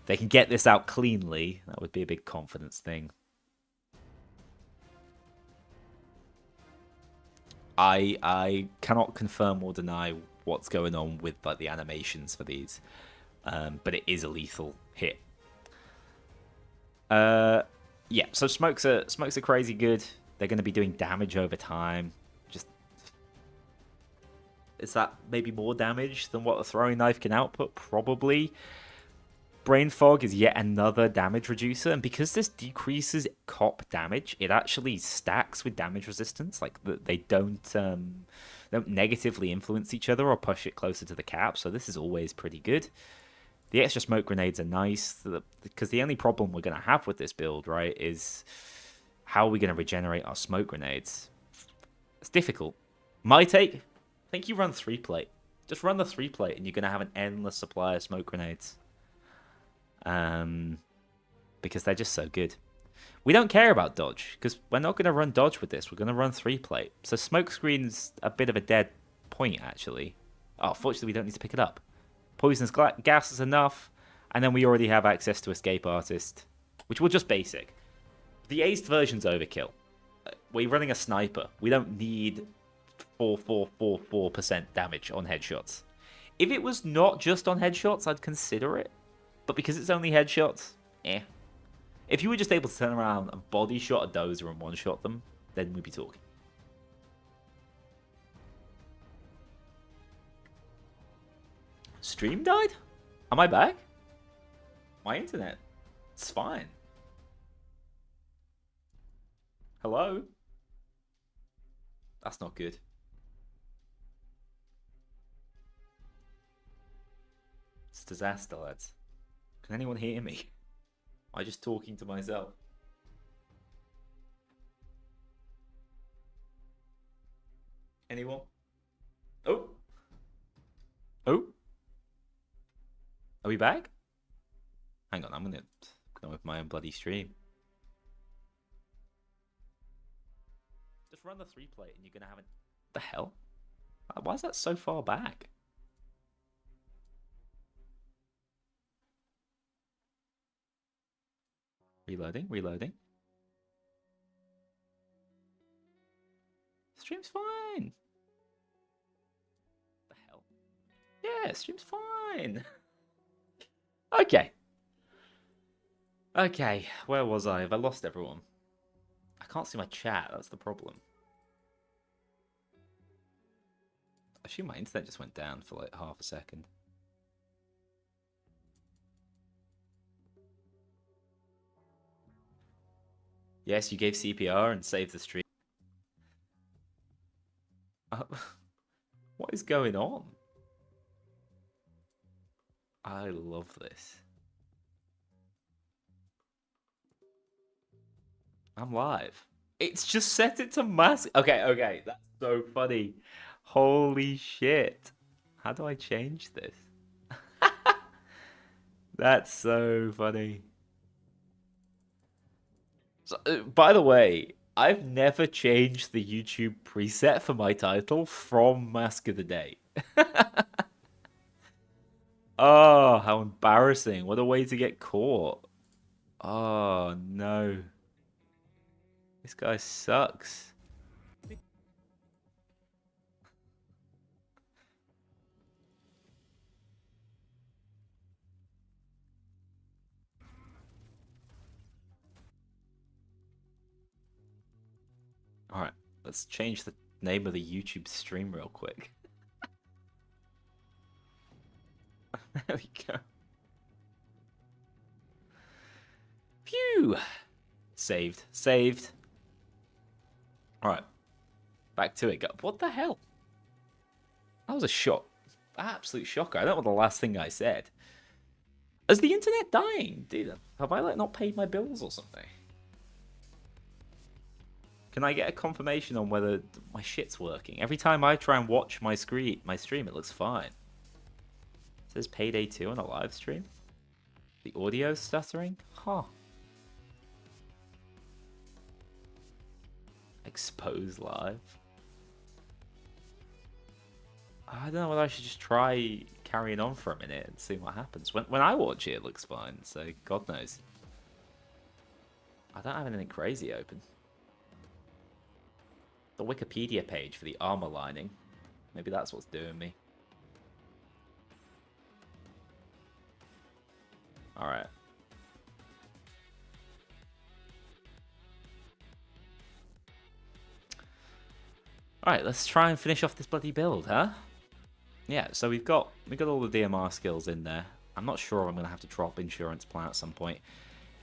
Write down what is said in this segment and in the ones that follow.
they can get this out cleanly, that would be a big confidence thing. I cannot confirm or deny what's going on with like the animations for these, but it is a lethal hit. Yeah. So smokes are crazy good. They're going to be doing damage over time. Just is that maybe more damage than what a throwing knife can output? Probably. Brain Fog is yet another damage reducer, and because this decreases cop damage, it actually stacks with damage resistance. Like they don't negatively influence each other or push it closer to the cap. So this is always pretty good. The extra smoke grenades are nice because the only problem we're going to have with this build, right, is how are we going to regenerate our smoke grenades? It's difficult. My take, I think you run 3-plate. Just run the 3-plate and you're going to have an endless supply of smoke grenades. Because they're just so good. We don't care about dodge, because we're not going to run dodge with this. We're going to run 3-plate. So smoke screen's a bit of a dead point, actually. Oh, fortunately, we don't need to pick it up. Poisonous gas is enough, and then we already have access to Escape Artist, which will just basic. The aced version's overkill. We're running a sniper. We don't need 4% damage on headshots. If it was not just on headshots, I'd consider it. But because it's only headshots, eh. If you were just able to turn around and body shot a dozer and one-shot them, then we'd be talking. Stream died? Am I back? My internet. It's fine. Hello? That's not good. It's a disaster, lads. Can anyone hear me? Am I just talking to myself? Anyone? Oh! Oh! Are we back? Hang on, I'm gonna go with my own bloody stream. Just run the 3-plate and you're gonna have it. The hell? Why is that so far back? Reloading. Stream's fine. The hell? Yeah, stream's fine. Okay. Okay, where was I? Have I lost everyone? I can't see my chat, that's the problem. I assume my internet just went down for like half a second. Yes, you gave CPR and saved the stream. What is going on? I love this. I'm live. It's just set it to mask. Okay, that's so funny. Holy shit. How do I change this? That's so funny. So, by the way, I've never changed the YouTube preset for my title from Mask of the Day. Oh, how embarrassing. What a way to get caught. Oh, no. This guy sucks. Alright, let's change the name of the YouTube stream real quick. There we go. Phew! Saved. Alright. Back to it. What the hell? That was a shock. Absolute shocker. I don't know what the last thing I said. Is the internet dying? Dude, have I like not paid my bills or something? Can I get a confirmation on whether my shit's working? Every time I try and watch my stream, it looks fine. It says Payday 2 on a live stream. The audio's stuttering? Huh. Expose live. I don't know whether I should just try carrying on for a minute and seeing what happens. When I watch it, it looks fine, so God knows. I don't have anything crazy open. The Wikipedia page for the armor lining. Maybe that's what's doing me. Alright. Alright, let's try and finish off this bloody build, huh? Yeah, so we got all the DMR skills in there. I'm not sure I'm going to have to drop Insurance Plan at some point.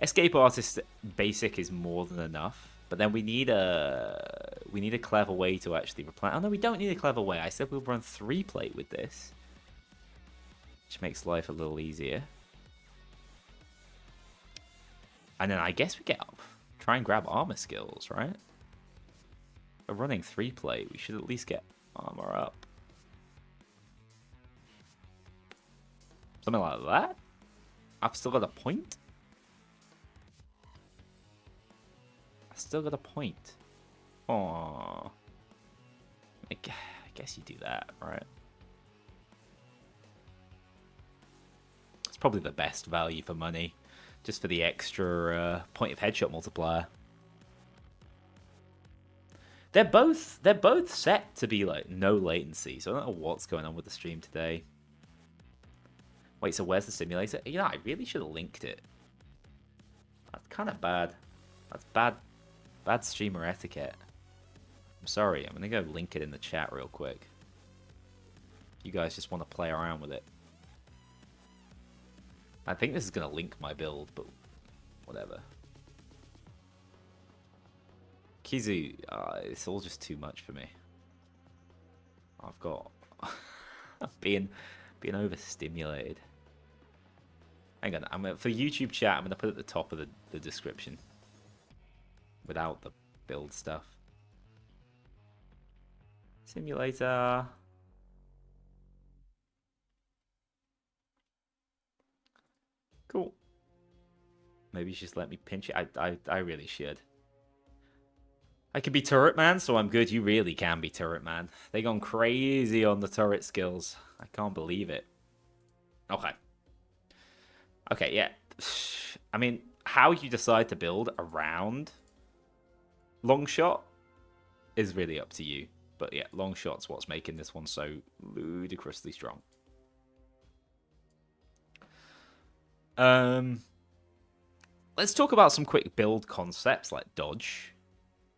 Escape Artist basic is more than enough, but then we need a clever way to actually replant. Oh no, we don't need a clever way. I said we'll run 3-plate with this, which makes life a little easier. And then I guess we try and grab armor skills, right? We're running 3-plate. We should at least get armor up. Something like that? I've still got a point? I've still got a point. Aww. I guess you do that, right? It's probably the best value for money. Just for the extra point of headshot multiplier. They're both set to be like no latency, so I don't know what's going on with the stream today. Wait, so where's the simulator? You know, I really should have linked it. That's kind of bad. That's bad streamer etiquette. I'm sorry, I'm gonna go link it in the chat real quick. You guys just want to play around with it. I think this is gonna link my build, but whatever. Kizu, it's all just too much for me. I've got being overstimulated. Hang on, for YouTube chat, I'm gonna put it at the top of the description without the build stuff. Simulator. Cool. Maybe you just let me pinch it. I really should. I could be Turret Man, so I'm good. You really can be Turret Man. They gone crazy on the turret skills. I can't believe it. Okay. Okay, yeah. I mean, how you decide to build around Longshot is really up to you. But yeah, Longshot's what's making this one so ludicrously strong. Let's talk about some quick build concepts like dodge.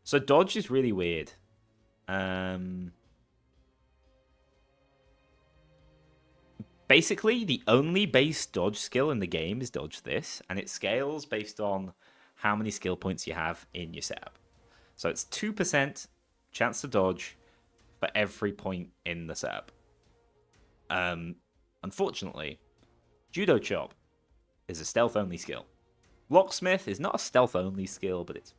So dodge is really weird. Basically, the only base dodge skill in the game is dodge this, and it scales based on how many skill points you have in your setup. So it's 2% chance to dodge for every point in the setup. Unfortunately, Judo Chop is a stealth-only skill. Locksmith is not a stealth-only skill, but it's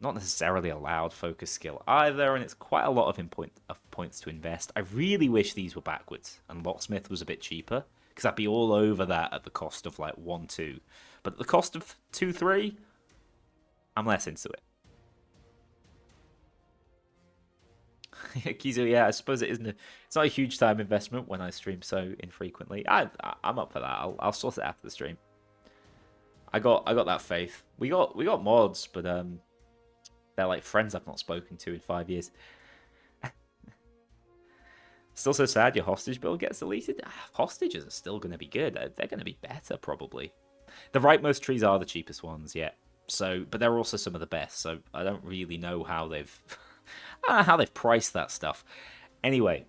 not necessarily a loud focus skill either, and it's quite a lot of points to invest. I really wish these were backwards, and Locksmith was a bit cheaper, because I'd be all over that at the cost of like 1-2. But at the cost of 2-3, I'm less into it. Kizu, yeah, I suppose it isn't. It's not a huge time investment when I stream so infrequently. I'm up for that. I'll sort it after the stream. I got that faith. We got mods, but they're like friends I've not spoken to in 5 years. Still so sad your hostage build gets deleted. Hostages are still going to be good. They're going to be better probably. The rightmost trees are the cheapest ones, yeah. So, but they're also some of the best. So I don't really know how they've. I don't know how they've priced that stuff. Anyway,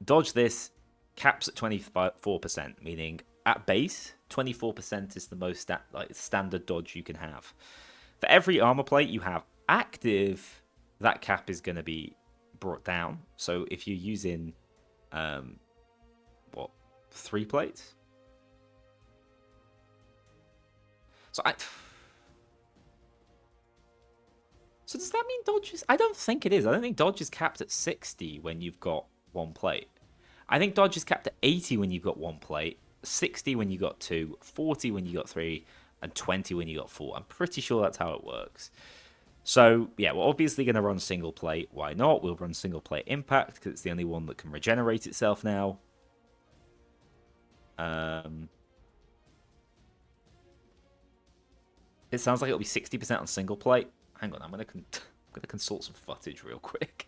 dodge this caps at 24%, meaning at base, 24% is the most standard dodge you can have. For every armor plate you have active, that cap is going to be brought down. So if you're using, 3 plates? So does that mean dodge is... I don't think it is. I don't think dodge is capped at 60 when you've got 1 plate. I think dodge is capped at 80 when you've got 1 plate, 60 when you got 2, 40 when you got 3, and 20 when you got 4. I'm pretty sure that's how it works. So, yeah, we're obviously going to run single plate. Why not? We'll run single plate impact because it's the only one that can regenerate itself now. It sounds like it'll be 60% on single plate. Hang on, I'm gonna consult some footage real quick.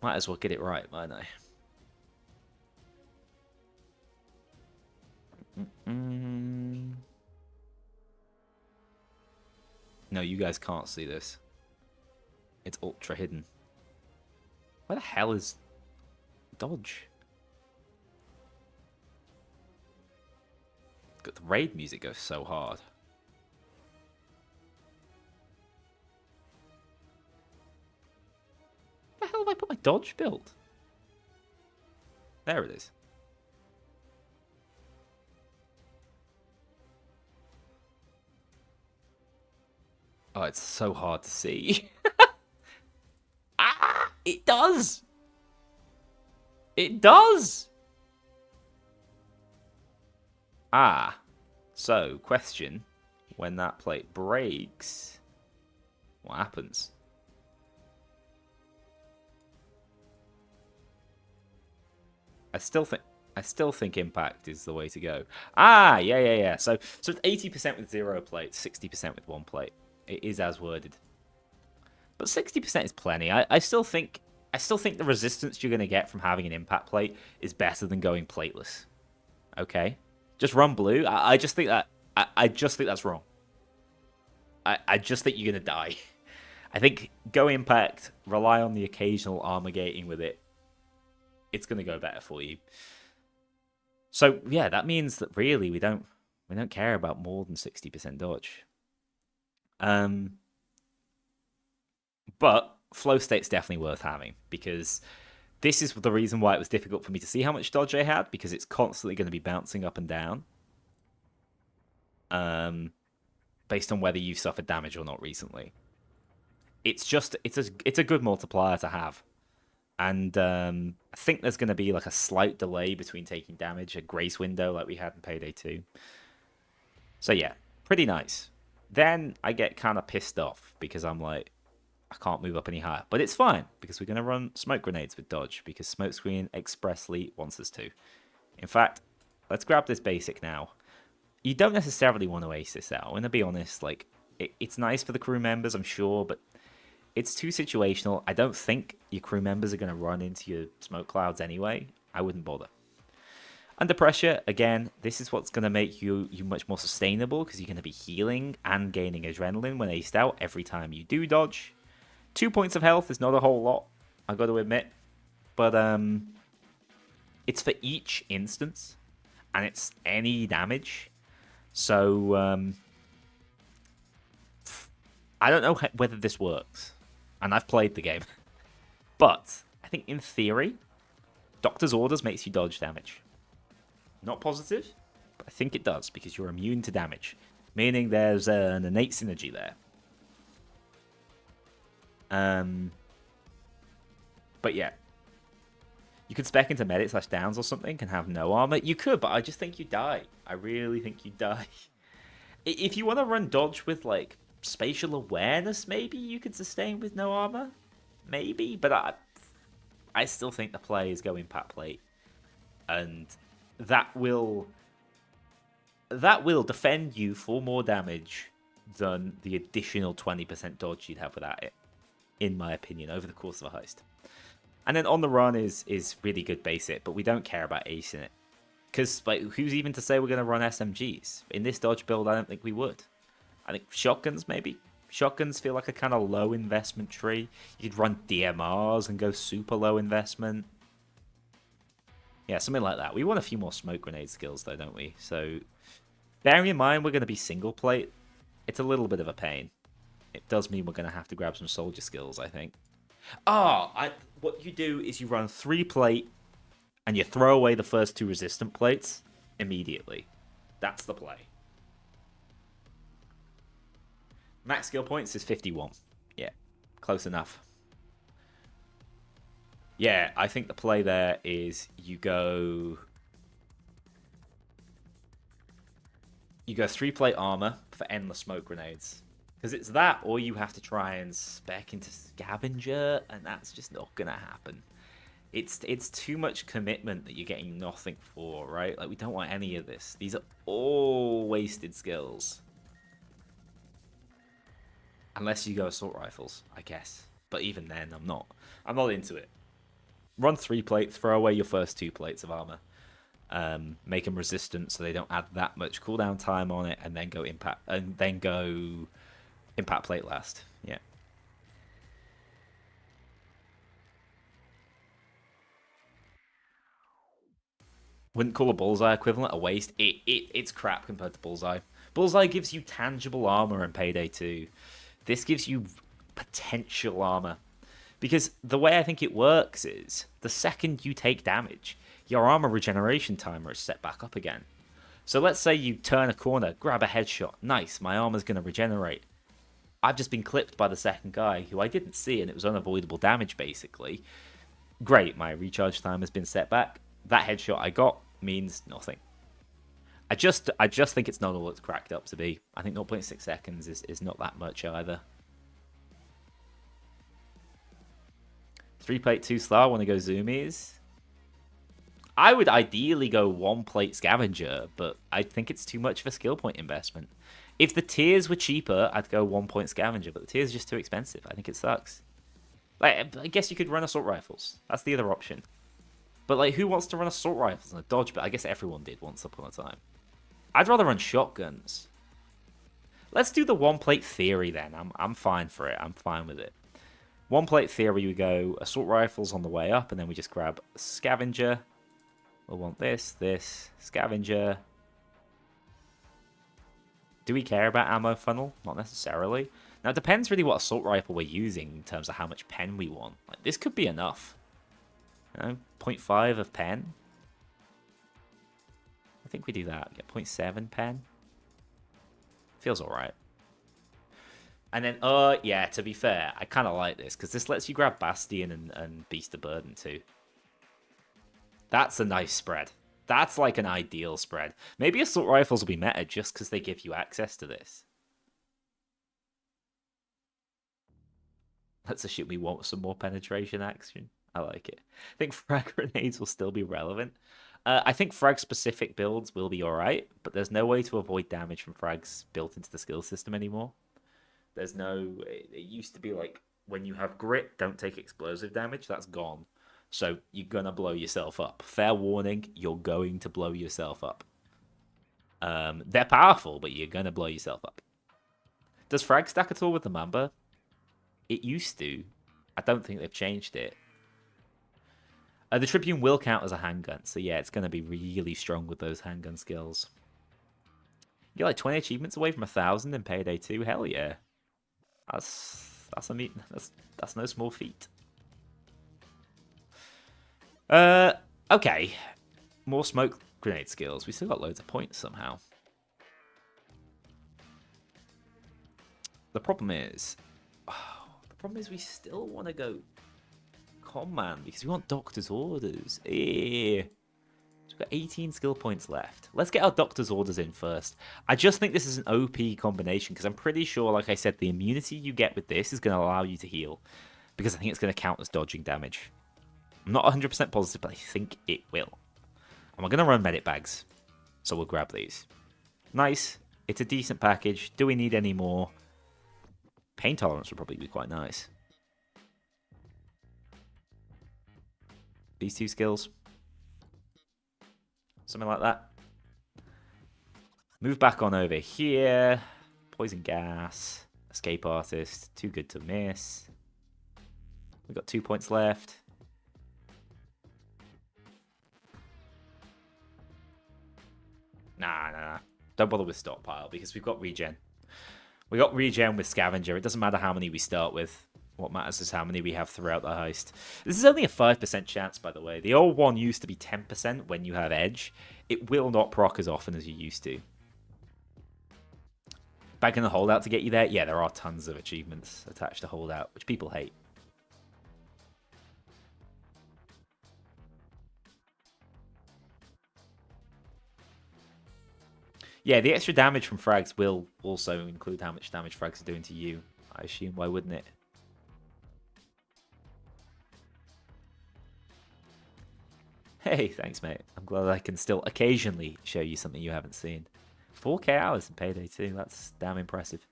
Might as well get it right, might I? No, you guys can't see this. It's ultra hidden. Where the hell is Dodge? The raid music goes so hard. Where the hell have I put my Dodge build? There it is. Oh, it's so hard to see. Ah, it does. It does. Ah, so question: when that plate breaks, what happens? I still think impact is the way to go. Ah, yeah. So it's 80% with 0 plates, 60% with 1 plate. It is as worded. But 60% is plenty. I still think the resistance you're gonna get from having an impact plate is better than going plateless. Okay? Just run blue. I just think that I just think that's wrong. I just think you're gonna die. I think go impact, rely on the occasional armor gating with it. It's gonna go better for you. So yeah, that means that really we don't care about more than 60% dodge. But flow state's definitely worth having because this is the reason why it was difficult for me to see how much dodge I had because it's constantly going to be bouncing up and down. Based on whether you've suffered damage or not recently. It's a good multiplier to have. And I think there's going to be like a slight delay between taking damage, a grace window like we had in Payday 2. So yeah, pretty nice. Then I get kind of pissed off because I'm like, I can't move up any higher. But it's fine because we're going to run smoke grenades with dodge because Smokescreen expressly wants us to. In fact, let's grab this basic now. You don't necessarily want to ace this out. I'm going to be honest, like, it's nice for the crew members, I'm sure, but it's too situational. I don't think your crew members are going to run into your smoke clouds anyway. I wouldn't bother. Under pressure, again, this is what's going to make you much more sustainable because you're going to be healing and gaining adrenaline when aced out every time you do dodge. 2 points of health is not a whole lot, I got to admit. But it's for each instance, and it's any damage. So I don't know whether this works, and I've played the game. But I think in theory, Doctor's Orders makes you dodge damage. Not positive, but I think it does because you're immune to damage, meaning there's an innate synergy there. But yeah, you could spec into medic / downs or something and have no armor. You could, but I just think you die. I really think you die. If you want to run dodge with like spatial awareness, maybe you could sustain with no armor, maybe. But I still think the play is go impact plate, and that will defend you for more damage than the additional 20% dodge you'd have without it, in my opinion, over the course of a heist. And then on the run is really good basic, but we don't care about acing it. Because like, who's even to say we're going to run SMGs? In this dodge build, I don't think we would. I think shotguns, maybe. Shotguns feel like a kind of low investment tree. You could run DMRs and go super low investment. Yeah, something like that. We want a few more smoke grenade skills, though, don't we? So, bearing in mind we're going to be single plate, it's a little bit of a pain. It does mean we're going to have to grab some soldier skills, I think. What you do is you run 3 plate, and you throw away the first 2 resistant plates immediately. That's the play. Max skill points is 51. Yeah, close enough. Yeah, I think the play there is you go 3 plate armor for endless smoke grenades. Because it's that, or you have to try and spec into scavenger, and that's just not going to happen. It's too much commitment that you're getting nothing for, right? Like, we don't want any of this. These are all wasted skills. Unless you go assault rifles, I guess. But even then, I'm not into it. Run 3 plates, throw away your first 2 plates of armor. Make them resistant so they don't add that much cooldown time on it, and then go impact plate last. Yeah. Wouldn't call a bullseye equivalent a waste. It's crap compared to bullseye. Bullseye gives you tangible armor in Payday 2. This gives you potential armor. Because the way I think it works is, the second you take damage, your armor regeneration timer is set back up again. So let's say you turn a corner, grab a headshot. Nice, my armor's going to regenerate. I've just been clipped by the second guy, who I didn't see, and it was unavoidable damage, basically. Great, my recharge time has been set back. That headshot I got means nothing. I just think it's not all it's cracked up to be. I think 0.6 seconds is not that much either. 3 plate 2 star, want to go zoomies? I would ideally go 1 plate scavenger, but I think it's too much of a skill point investment. If the tiers were cheaper, I'd go 1 point scavenger, but the tiers are just too expensive. I think it sucks. Like, I guess you could run assault rifles. That's the other option. But like, who wants to run assault rifles and a dodge? But I guess everyone did once upon a time. I'd rather run shotguns. Let's do the 1 plate theory then. I'm fine for it. I'm fine with it. 1 plate theory, we go assault rifles on the way up, and then we just grab scavenger. We'll want this, scavenger. Do we care about ammo funnel? Not necessarily. Now, it depends really what assault rifle we're using in terms of how much pen we want. Like, this could be enough. You know, 0.5 of pen. I think we do that. Get 0.7 pen. Feels alright. And then, yeah, to be fair, I kind of like this, because this lets you grab Bastion and Beast of Burden too. That's a nice spread. That's like an ideal spread. Maybe assault rifles will be meta just because they give you access to this. Let's assume we want some more penetration action. I like it. I think frag grenades will still be relevant. I think frag-specific builds will be alright, but there's no way to avoid damage from frags built into the skill system anymore. There's no... It used to be like, when you have grit, don't take explosive damage. That's gone. So you're going to blow yourself up. Fair warning, you're going to blow yourself up. They're powerful, but you're going to blow yourself up. Does frag stack at all with the Mamba? It used to. I don't think they've changed it. The Tribune will count as a handgun, so yeah, it's going to be really strong with those handgun skills. You're like 20 achievements away from 1,000 in Payday 2. Hell yeah. That's no small feat. Okay. More smoke grenade skills. We still got loads of points somehow. The problem is we still want to go command because we want Doctor's Orders. So we've got 18 skill points left. Let's get our Doctor's Orders in first. I just think this is an OP combination because I'm pretty sure, like I said, the immunity you get with this is going to allow you to heal because I think it's going to count as dodging damage. I'm not 100% positive, but I think it will. And we're going to run medic bags, so we'll grab these. Nice. It's a decent package. Do we need any more? Pain tolerance would probably be quite nice. These 2 skills. Something like that. Move back on over here. Poison gas. Escape artist. Too good to miss. We've got 2 points left. Nah. Don't bother with stockpile because we've got regen. We got regen with scavenger. It doesn't matter how many we start with. What matters is how many we have throughout the heist. This is only a 5% chance, by the way. The old one used to be 10% when you have edge. It will not proc as often as you used to. Back in the holdout to get you there? Yeah, there are tons of achievements attached to holdout, which people hate. Yeah, the extra damage from frags will also include how much damage frags are doing to you. I assume, why wouldn't it? Hey, thanks, mate. I'm glad I can still occasionally show you something you haven't seen. 4K hours in Payday 2. That's damn impressive.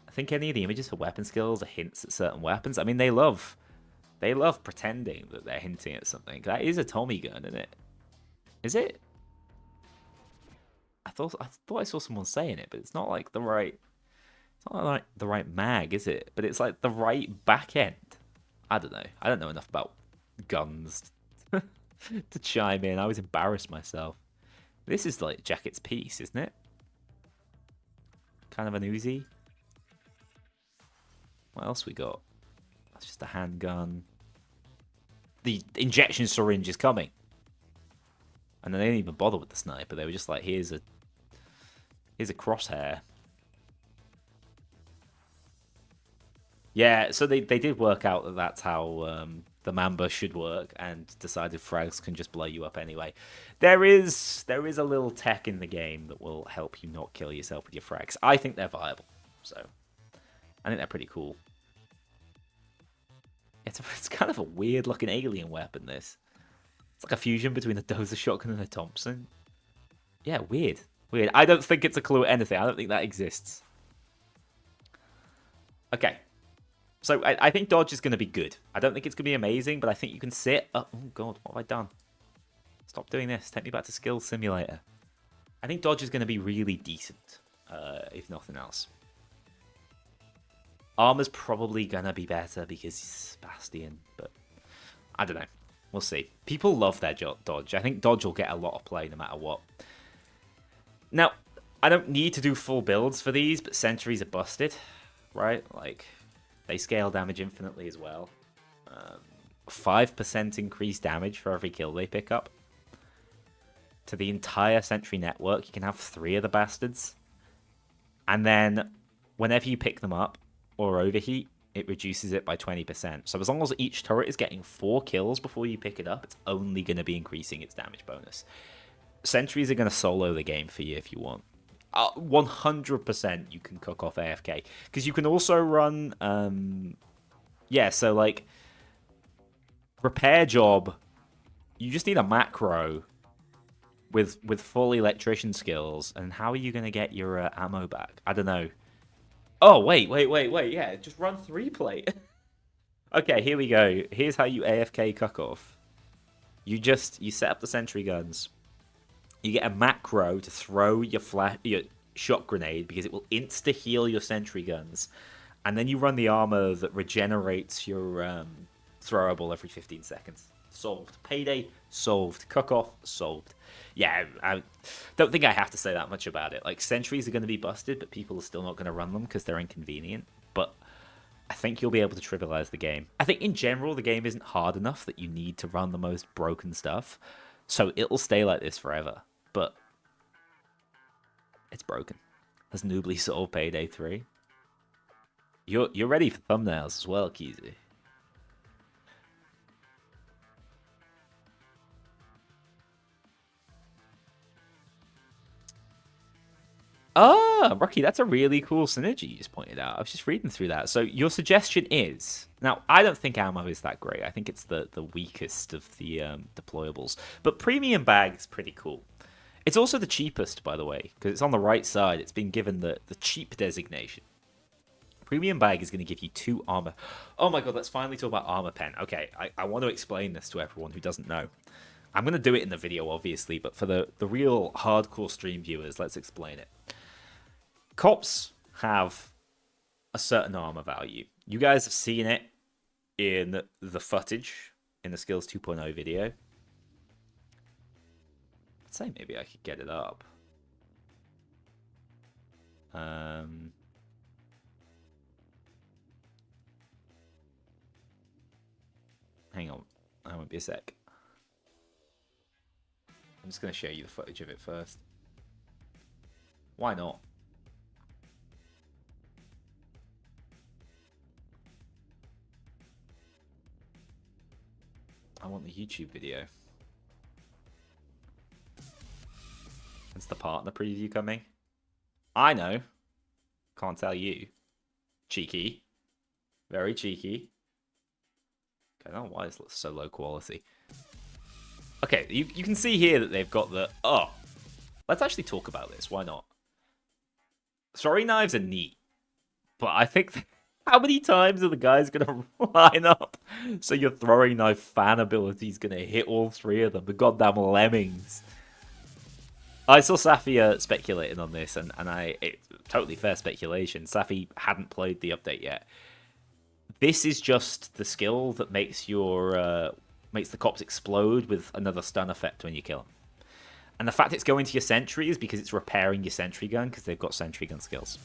I think any of the images for weapon skills are hints at certain weapons. I mean, they love pretending that they're hinting at something. That is a Tommy gun, isn't it? Is it? I thought I saw someone saying it, but it's not like the right. It's not like the right mag, is it? But it's like the right back end. I don't know. I don't know enough about guns to chime in. I was embarrassed myself. This is like Jacket's piece, isn't it? Kind of an Uzi. What else we got? That's just a handgun. The injection syringe is coming. And they didn't even bother with the sniper. They were just like, here's a crosshair. Yeah, so they did work out that that's how the Mamba should work, and decided frags can just blow you up anyway. There is a little tech in the game that will help you not kill yourself with your frags. I think they're viable, so I think they're pretty cool. It's kind of a weird looking alien weapon. This it's like a fusion between a Dozer shotgun and a Thompson. Yeah, weird. I don't think it's a clue at anything. I don't think that exists. Okay. So I think dodge is going to be good. I don't think it's going to be amazing, but I think you can sit. Oh god, what have I done? Stop doing this. Take me back to Skill Simulator. I think dodge is going to be really decent, if nothing else. Armor's probably going to be better because he's Bastion, but I don't know. We'll see. People love their dodge. I think dodge will get a lot of play no matter what. Now, I don't need to do full builds for these, but sentries are busted, right? Like, they scale damage infinitely as well. 5% increased damage for every kill they pick up. To the entire sentry network, you can have 3 of the bastards. And then, whenever you pick them up or overheat, it reduces it by 20%. So as long as each turret is getting 4 kills before you pick it up, it's only going to be increasing its damage bonus. Sentries are going to solo the game for you if you want. 100% you can cook off AFK. Because you can also run... so like... Repair job, you just need a macro with full electrician skills. And how are you going to get your ammo back? I don't know. Oh, wait. Yeah, just run 3-plate. Okay, here we go. Here's how you AFK cook off. You set up the sentry guns. You get a macro to throw your shot grenade because it will insta-heal your sentry guns. And then you run the armor that regenerates your throwable every 15 seconds. Solved. Payday, solved. Cook-off, solved. Yeah, I don't think I have to say that much about it. Like, sentries are going to be busted, but people are still not going to run them because they're inconvenient. But I think you'll be able to trivialize the game. I think in general, the game isn't hard enough that you need to run the most broken stuff. So it'll stay like this forever. But it's broken. Has noobly solved Payday 3. You're ready for thumbnails as well, Keezy. Ah, Rocky, that's a really cool synergy you just pointed out. I was just reading through that. So your suggestion is... Now, I don't think ammo is that great. I think it's the weakest of the deployables. But premium bag is pretty cool. It's also the cheapest, by the way, because it's on the right side. It's been given the cheap designation. Premium bag is going to give you 2 armor. Oh my god, let's finally talk about armor pen. Okay, I want to explain this to everyone who doesn't know. I'm going to do it in the video, obviously, but for the real hardcore stream viewers, let's explain it. Cops have a certain armor value. You guys have seen it in the footage in the Skills 2.0 video. I'd say maybe I could get it up. Hang on. I won't be a sec. I'm just going to show you the footage of it first. Why not? I want the YouTube video. It's the partner preview coming. I know. Can't tell you. Cheeky. Very cheeky. I don't know why it's so low quality. Okay, you can see here that they've got the... Oh, let's actually talk about this. Why not? Throwing knives are neat. But I think... How many times are the guys going to line up so your throwing knife fan ability is going to hit all three of them? The goddamn lemmings. I saw Safi speculating on this, and it's totally fair speculation. Safi hadn't played the update yet. This is just the skill that makes your makes the cops explode with another stun effect when you kill them. And the fact it's going to your Sentry is because it's repairing your Sentry gun, because they've got Sentry gun skills.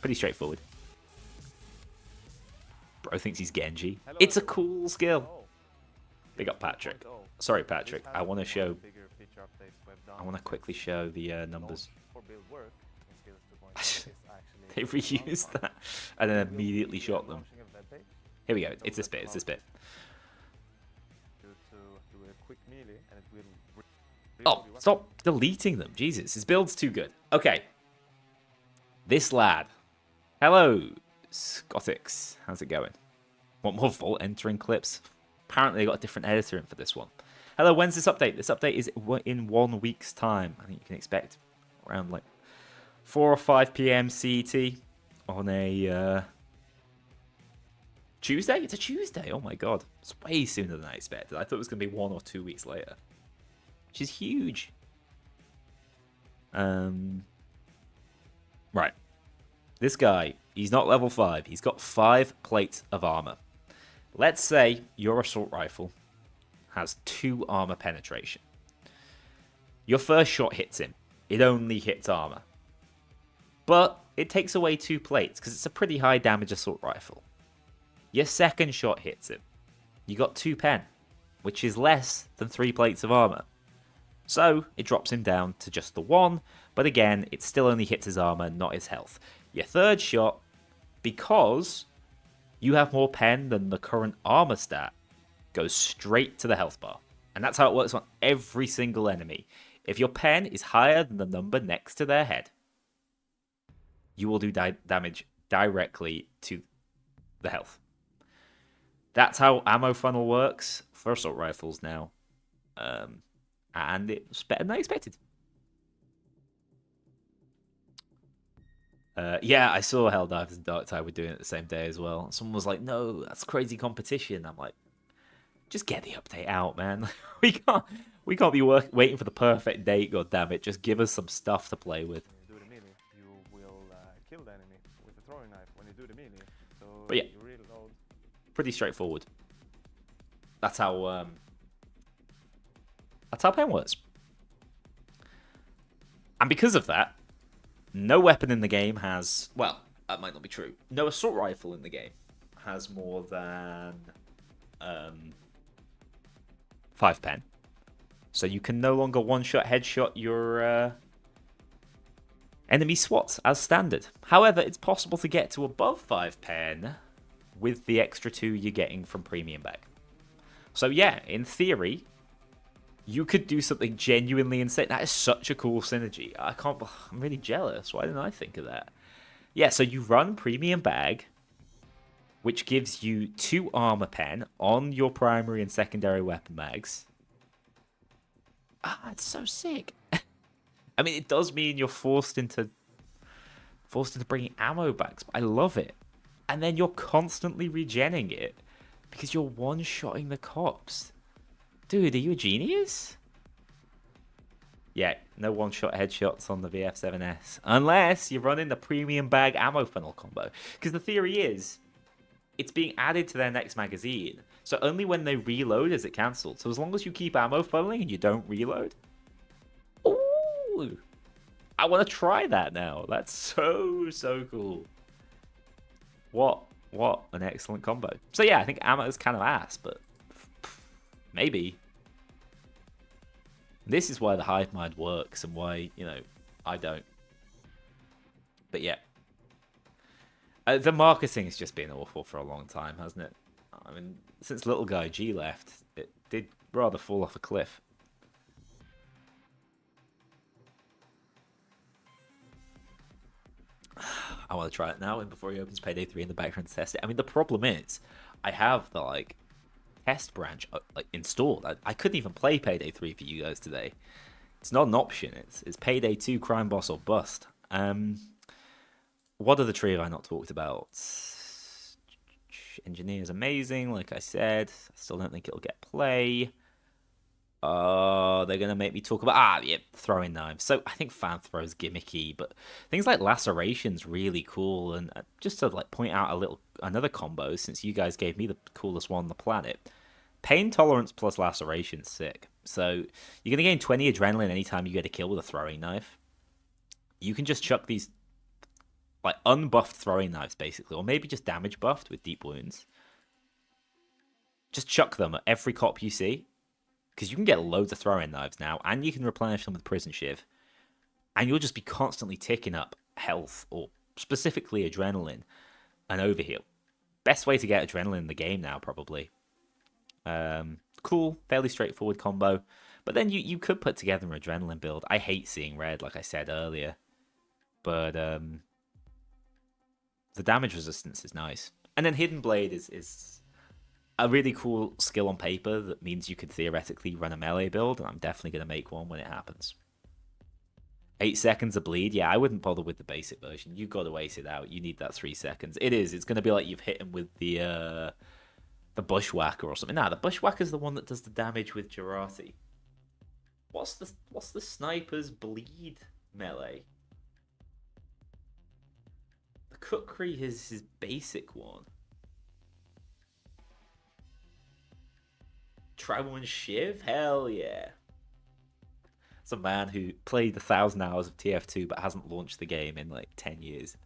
Pretty straightforward. Bro thinks he's Genji. Hello, it's a cool skill. Big up Patrick. Sorry, Patrick. I want to show... I want to quickly show the numbers. They reused that and then immediately shot them. Here we go. It's this bit. It's this bit. Oh, stop deleting them. Jesus, his build's too good. Okay. This lad. Hello, Scottix. How's it going? Want more vault entering clips? Apparently, they got a different editor in for this one. Hello, when's this update? This update is in 1 week's time. I think you can expect around like 4 or 5 p.m. CET on a Tuesday? It's a Tuesday. Oh my god. It's way sooner than I expected. I thought it was going to be 1 or 2 weeks later. Which is huge. Right. This guy, he's not level 5. He's got 5 plates of armor. Let's say your assault rifle has 2 armor penetration. Your first shot hits him. It only hits armor. But it takes away 2 plates because it's a pretty high damage assault rifle. Your second shot hits him. You got 2 pen, which is less than 3 plates of armor. So it drops him down to just the 1, but again, it still only hits his armor, not his health. Your third shot, because you have more pen than the current armor stat, goes straight to the health bar. And that's how it works on every single enemy. If your pen is higher than the number next to their head, you will do damage directly to the health. That's how ammo funnel works for assault rifles now. And it's better than I expected. Yeah, I saw Helldivers and Darktide were doing it the same day as well. Someone was like, no, that's crazy competition. I'm like, just get the update out, man. we can't be waiting for the perfect date, goddammit. Just give us some stuff to play with. When you do the melee, you will kill the enemy with the throwing knife when you do the melee. So but yeah, you reload. Pretty straightforward. That's how pen works. And because of that, no weapon in the game has... Well, that might not be true. No assault rifle in the game has more than 5 pen. So you can no longer one-shot headshot your enemy SWATs as standard. However, it's possible to get to above 5 pen with the extra 2 you're getting from Premium Bag. So yeah, in theory, you could do something genuinely insane. That is such a cool synergy. I'm really jealous. Why didn't I think of that? Yeah, so you run Premium Bag, which gives you 2 armor pen on your primary and secondary weapon mags. It's so sick. I mean, it does mean you're forced into bringing ammo bags, but I love it. And then you're constantly regenning it because you're one-shotting the cops. Dude, are you a genius? Yeah, no one-shot headshots on the VF7S. Unless you're running the Premium Bag ammo funnel combo. Because the theory is, it's being added to their next magazine. So only when they reload is it cancelled. So as long as you keep ammo funneling and you don't reload... Ooh! I want to try that now. That's so cool. What an excellent combo. So yeah, I think ammo is kind of ass, but... Maybe. This is why the hive mind works and why, I don't. But yeah. The marketing has just been awful for a long time, hasn't it? I mean, since little guy G left, it did rather fall off a cliff. I want to try it now and before he opens Payday 3 in the background to test it. I mean, the problem is, I have the, test branch like installed. I couldn't even play Payday 3 for you guys today. It's not an option. It's Payday 2, Crime Boss or Bust. What other tree have I not talked about? Engineer is amazing, like I said. I still don't think it'll get play. They're gonna make me talk about throwing knives. So I think fan throw's gimmicky, but things like laceration's really cool. And just to like point out another combo, since you guys gave me the coolest one on the planet, pain tolerance plus laceration's sick. So you're gonna gain 20 adrenaline anytime you get a kill with a throwing knife. You can just chuck these like unbuffed throwing knives basically, or maybe just damage buffed with deep wounds. Just chuck them at every cop you see. Because you can get loads of throwing knives now, and you can replenish them with prison shiv, and you'll just be constantly ticking up health, or specifically adrenaline, and overheal. Best way to get adrenaline in the game now, probably. Cool, fairly straightforward combo, but then you could put together an adrenaline build. I hate seeing red, like I said earlier, but the damage resistance is nice. And then Hidden Blade is a really cool skill on paper that means you could theoretically run a melee build, and I'm definitely going to make one when it happens. 8 seconds of bleed, yeah, I wouldn't bother with the basic version. You've got to wait it out. You need that 3 seconds. It's going to be like you've hit him with the Bushwhacker or something. Nah, the Bushwhacker's the one that does the damage with Jarate. What's the sniper's bleed melee? The Kukri is his basic one. Tribal Shiv? Hell yeah. It's a man who played 1,000 hours of TF2 but hasn't launched the game in like 10 years.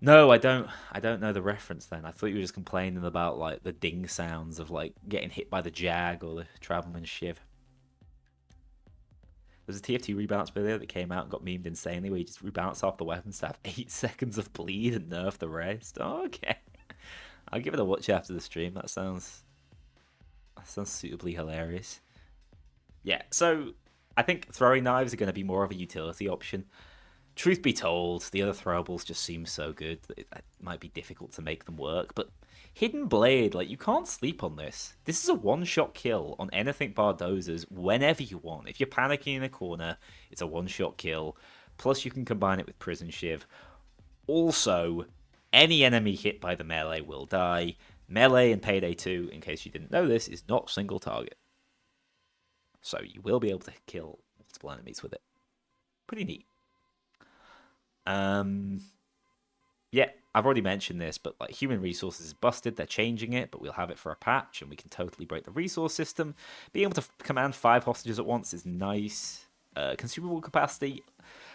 No, I don't know the reference then. I thought you were just complaining about like the ding sounds of like getting hit by the Jag or the Travelman Shiv. There's a TF2 rebalance video that came out and got memed insanely where you just rebalance off the weapons to have 8 seconds of bleed and nerf the rest. Oh, okay. I'll give it a watch after the stream. That sounds suitably hilarious. Yeah, so I think throwing knives are going to be more of a utility option. Truth be told, the other throwables just seem so good that it might be difficult to make them work. But Hidden Blade, like, you can't sleep on this. This is a one-shot kill on anything bar dozers whenever you want. If you're panicking in a corner, it's a one-shot kill. Plus, you can combine it with Prison Shiv. Also, any enemy hit by the melee will die. Melee in Payday 2, in case you didn't know this, is not single target. So you will be able to kill multiple enemies with it. Pretty neat. Yeah, I've already mentioned this, but like human resources is busted. They're changing it, but we'll have it for a patch, and we can totally break the resource system. Being able to command 5 hostages at once is nice. Consumable capacity,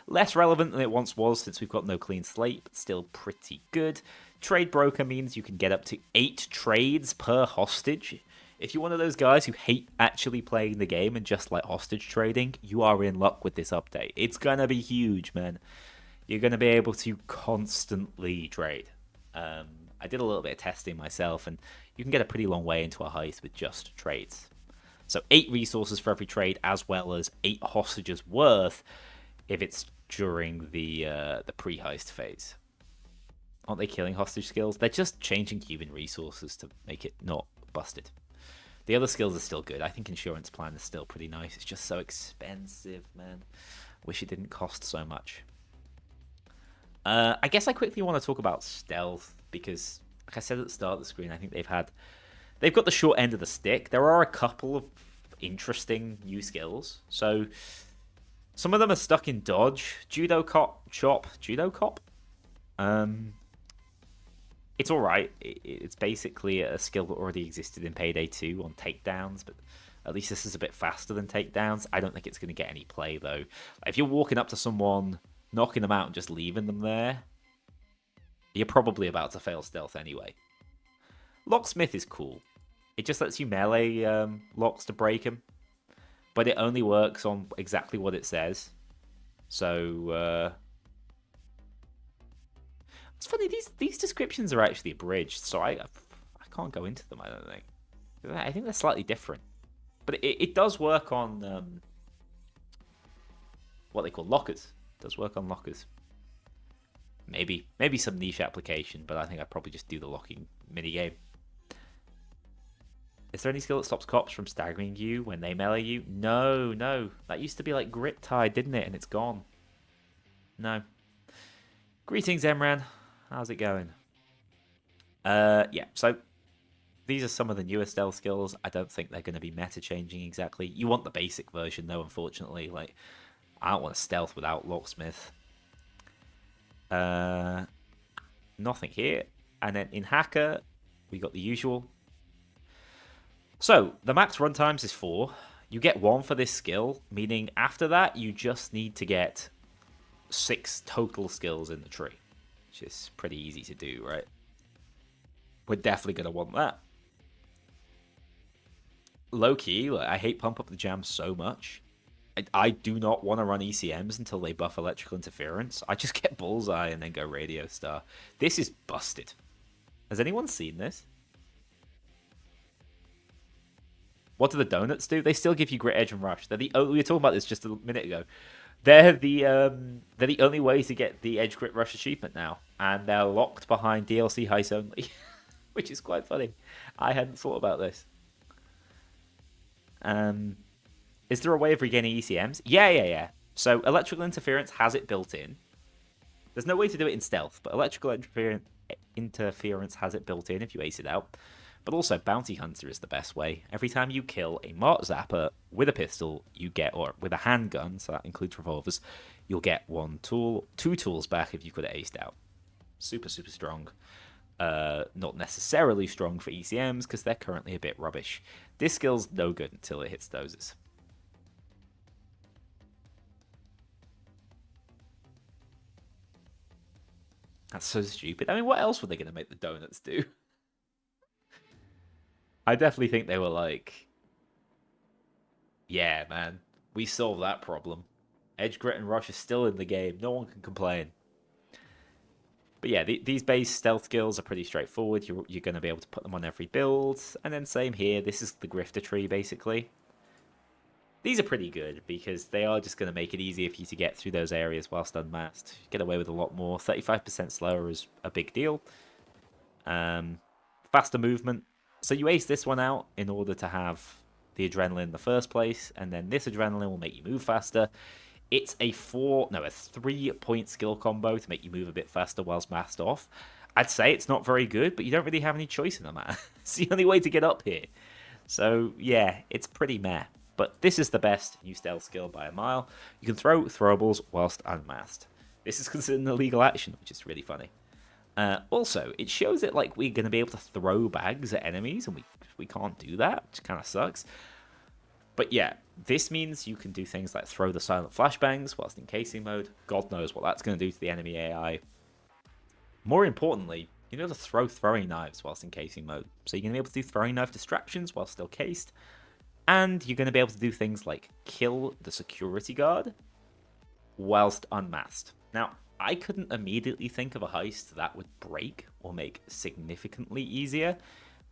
less relevant than it once was since we've got no clean slate, but still pretty good. Trade broker means you can get up to 8 trades per hostage. If you're one of those guys who hate actually playing the game and just like hostage trading, you are in luck with this update. It's gonna be huge, man. You're gonna be able to constantly trade. I did a little bit of testing myself, and you can get a pretty long way into a heist with just trades. So 8 resources for every trade, as well as 8 hostages worth if it's during the pre-heist phase. Aren't they killing hostage skills? They're just changing human resources to make it not busted. The other skills are still good. I think insurance plan is still pretty nice. It's just so expensive, man. Wish it didn't cost so much. I guess I quickly want to talk about stealth because, like I said at the start of the screen, I think they've got the short end of the stick. There are a couple of interesting new skills. So some of them are stuck in dodge. Judo cop. It's alright. It's basically a skill that already existed in Payday 2 on takedowns, but at least this is a bit faster than takedowns. I don't think it's going to get any play, though. If you're walking up to someone, knocking them out and just leaving them there, you're probably about to fail stealth anyway. Locksmith is cool. It just lets you melee locks to break them, but it only works on exactly what it says. So, it's funny, these descriptions are actually abridged, so I can't go into them, I don't think. I think they're slightly different. But it does work on what they call lockers. It does work on lockers. Maybe some niche application, but I think I'd probably just do the locking minigame. Is there any skill that stops cops from staggering you when they melee you? No, no. That used to be like Grit Tide, didn't it? And it's gone. No. Greetings, Emran. How's it going? Yeah, so these are some of the newer stealth skills. I don't think they're going to be meta changing exactly. You want the basic version though, unfortunately. Like, I don't want to stealth without locksmith. Nothing here. And then in hacker, we got the usual. So the max runtimes is 4. You get 1 for this skill, meaning after that you just need to get 6 total skills in the tree, which is pretty easy to do, right? We're definitely going to want that. Low key, like, I hate Pump Up the Jam so much. I do not want to run ECMs until they buff electrical interference. I just get Bullseye and then go Radio Star. This is busted. Has anyone seen this? What do the donuts do? They still give you Grit, Edge, and Rush. We were talking about this just a minute ago. They're the only way to get the Edge, Grit, Rush achievement now, and they're locked behind DLC heist only, which is quite funny. I hadn't thought about this. Is there a way of regaining ECMs? Yeah. So electrical interference has it built in. There's no way to do it in stealth, but electrical interference has it built in if you ace it out. But also, Bounty Hunter is the best way. Every time you kill a Mart Zapper with a pistol, you get, or with a handgun, so that includes revolvers, you'll get 2 tools back if you could have aced out. Super, super strong. Not necessarily strong for ECMs, because they're currently a bit rubbish. This skill's no good until it hits doses. That's so stupid. I mean, what else were they going to make the donuts do? I definitely think they were like, yeah, man, we solved that problem. Edge, Grit, and Rush is still in the game. No one can complain. But yeah, these base stealth skills are pretty straightforward. You're going to be able to put them on every build. And then same here. This is the Grifter tree, basically. These are pretty good because they are just going to make it easier for you to get through those areas whilst unmasked. You get away with a lot more. 35% slower is a big deal. Faster movement. So you ace this one out in order to have the adrenaline in the first place, and then this adrenaline will make you move faster. It's a 3-point skill combo to make you move a bit faster whilst masked off. I'd say it's not very good, but you don't really have any choice in the matter. It's the only way to get up here. So yeah, it's pretty meh. But this is the best new stealth skill by a mile. You can throw throwables whilst unmasked. This is considered an illegal action, which is really funny. Also, it shows that like we're going to be able to throw bags at enemies, and we can't do that, which kind of sucks. But yeah, this means you can do things like throw the silent flashbangs whilst in casing mode. God knows what that's going to do to the enemy AI. More importantly, you're going to be able to throw throwing knives whilst in casing mode. So you're going to be able to do throwing knife distractions while still cased. And you're going to be able to do things like kill the security guard whilst unmasked. Now, I couldn't immediately think of a heist that would break or make significantly easier.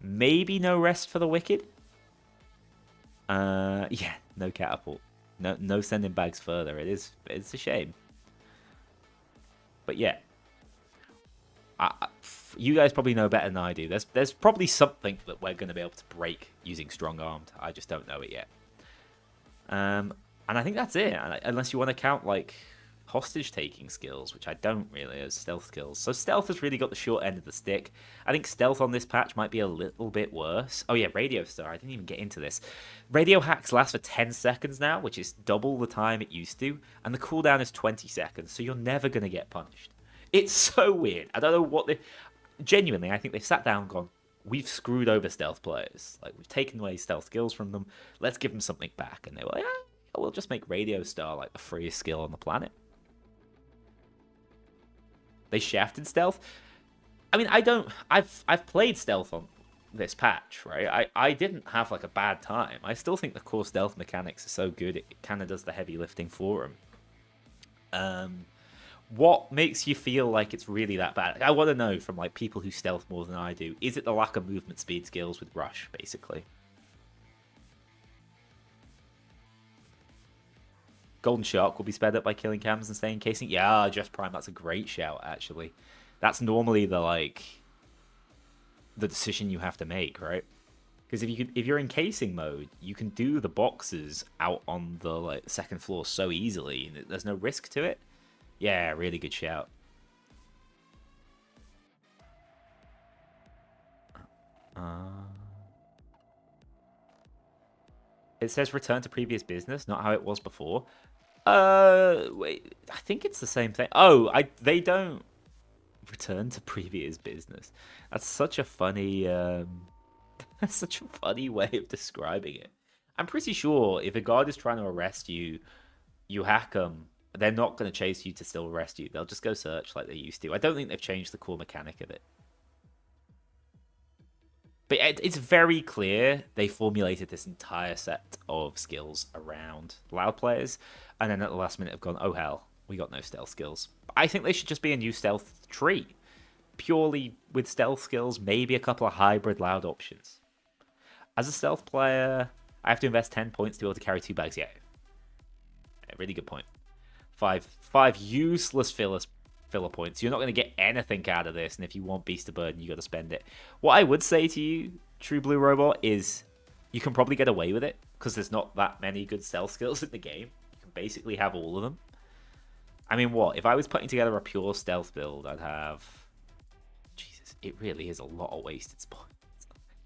Maybe no rest for the wicked. Yeah, no catapult. No sending bags further. It's a shame. But yeah. You guys probably know better than I do. There's probably something that we're going to be able to break using strong armed. I just don't know it yet. And I think that's it. Unless you want to count like hostage taking skills, which I don't really as stealth skills. So stealth has really got the short end of the stick. I think stealth on this patch might be a little bit worse. Oh yeah, Radio Star. I didn't even get into this. Radio hacks last for 10 seconds now, which is double the time it used to, and the cooldown is 20 seconds, so you're never going to get punished. It's so weird. I don't know what they... Genuinely, I think they've sat down and gone, we've screwed over stealth players. Like, we've taken away stealth skills from them. Let's give them something back. And they were like, we'll just make Radio Star like the freest skill on the planet. They shafted stealth. I mean, I've played stealth on this patch, right? I didn't have like a bad time. I still think the core stealth mechanics are so good, it kind of does the heavy lifting for them. What makes you feel like it's really that bad? I want to know from like people who stealth more than I do. Is it the lack of movement speed skills with Rush, basically? Golden Shark will be sped up by killing cams and staying casing. Yeah, Just Prime, that's a great shout, actually. That's normally the decision you have to make, right? Because if you're in casing mode, you can do the boxes out on the like second floor so easily, and there's no risk to it. Yeah, really good shout. It says return to previous business, not how it was before. Wait, I think it's the same thing. Oh, they don't return to previous business. That's such a funny that's such a funny way of describing it. I'm pretty sure if a guard is trying to arrest you, you hack them, they're not going to chase you to still arrest you. They'll just go search like they used to. I don't think they've changed the core mechanic of it. But it's very clear they formulated this entire set of skills around loud players, and then at the last minute have gone, oh hell, we got no stealth skills. I think they should just be a new stealth tree. Purely with stealth skills, maybe a couple of hybrid loud options. As a stealth player, I have to invest 10 points to be able to carry 2 bags. Yeah, really good point. Five useless filler points. You're not going to get anything out of this, and if you want Beast of Burden, you got to spend it. What I would say to you, True Blue Robot, is you can probably get away with it because there's not that many good stealth skills in the game. You can basically have all of them. I mean, what? If I was putting together a pure stealth build, I'd have... Jesus, it really is a lot of wasted points.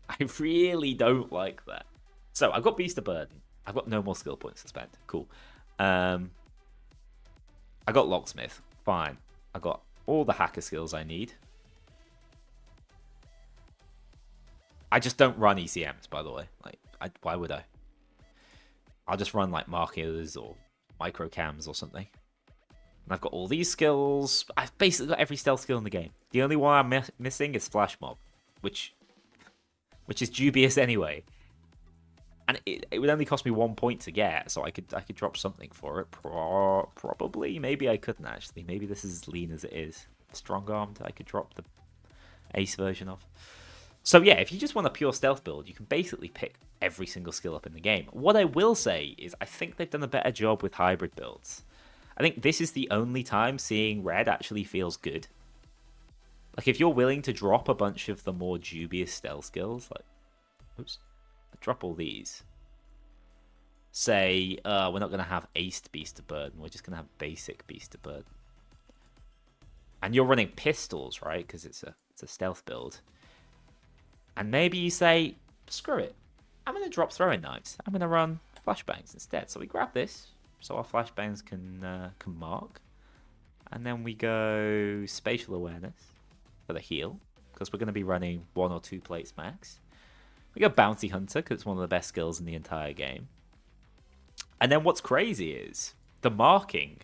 I really don't like that. So, I've got Beast of Burden. I've got no more skill points to spend. Cool. I got Locksmith. Fine. I got all the hacker skills I need. I just don't run ECMs, by the way. Like, why would I? I'll just run like markers or micro cams or something. And I've got all these skills. I've basically got every stealth skill in the game. The only one I'm missing is Flash Mob, which is dubious anyway. And it would only cost me 1 point to get, so I could drop something for it. Probably. Maybe I couldn't, actually. Maybe this is as lean as it is. Strong-armed, I could drop the ace version of. So yeah, if you just want a pure stealth build, you can basically pick every single skill up in the game. What I will say is I think they've done a better job with hybrid builds. I think this is the only time seeing red actually feels good. Like, if you're willing to drop a bunch of the more dubious stealth skills, like... Oops. Drop all these. Say, we're not going to have aced Beast of Burden. We're just going to have basic Beast of Burden. And you're running pistols, right? Because it's a stealth build. And maybe you say, screw it. I'm going to drop throwing knives. I'm going to run flashbangs instead. So we grab this, so our flashbangs can mark. And then we go spatial awareness for the heal, because we're going to be running 1 or 2 plates max. We go Bounty Hunter, because it's one of the best skills in the entire game. And then what's crazy is the marking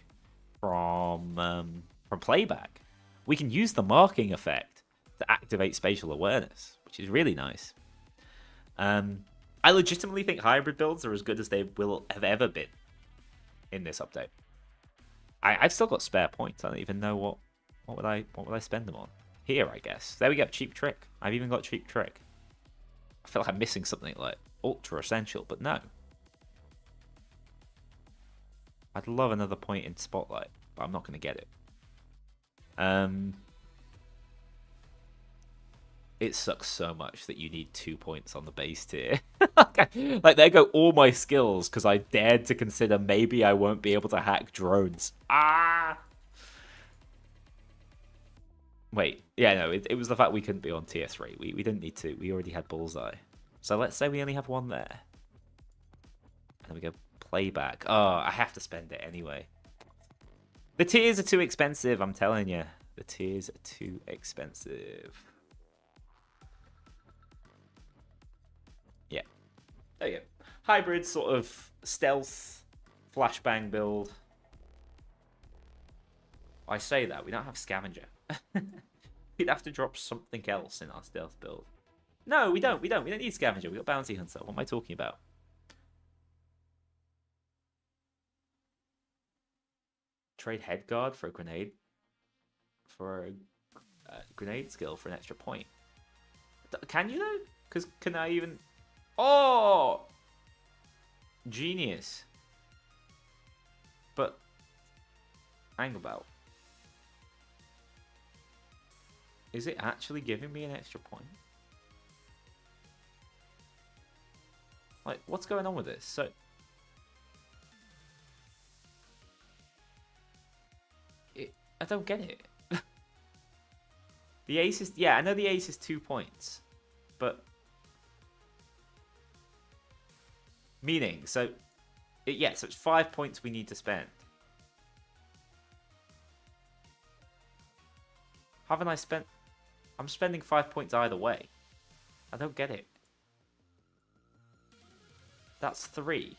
from playback. We can use the marking effect to activate spatial awareness, which is really nice. I legitimately think hybrid builds are as good as they will have ever been in this update. I've still got spare points. I don't even know what would I spend them on. Here, I guess. There we go. Cheap Trick. I've even got Cheap Trick. I feel like I'm missing something like ultra essential, but no. I'd love another point in Spotlight, but I'm not going to get it. It sucks so much that you need 2 points on the base tier. Like, there go all my skills because I dared to consider maybe I won't be able to hack drones. Ah! Wait, yeah, no, it was the fact we couldn't be on tier 3. We didn't need to. We already had Bullseye. So let's say we only have one there. And then we go playback. Oh, I have to spend it anyway. The tiers are too expensive, I'm telling you. The tiers are too expensive. Yeah. There you go. Hybrid sort of stealth flashbang build. I say that, we don't have scavenger. We'd have to drop something else in our stealth build. No, we don't. We don't need scavenger. We got bounty hunter. What am I talking about? Trade head guard for a grenade. For a grenade skill for an extra point. Can you though? Because can I even... Oh! Genius. But... Angle belt. Is it actually giving me an extra point? Like, what's going on with this? So, I don't get it. The ace is... Yeah, I know the ace is 2 points. But... Meaning, so... Yeah, so it's 5 points we need to spend. Haven't I spent... I'm spending 5 points either way. I don't get it. That's 3.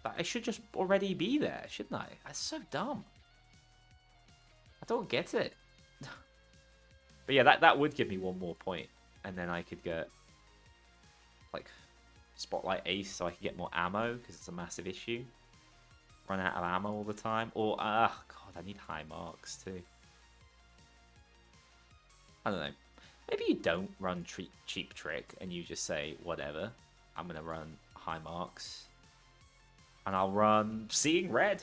I should just already be there, shouldn't I? That's so dumb. I don't get it. But yeah, that would give me 1 more point. And then I could get... Like... Spotlight ace so I could get more ammo, because it's a massive issue. Run out of ammo all the time. Or, God, I need high marks too. I don't know. Maybe you don't run cheap trick and you just say, whatever, I'm going to run high marks. And I'll run seeing red.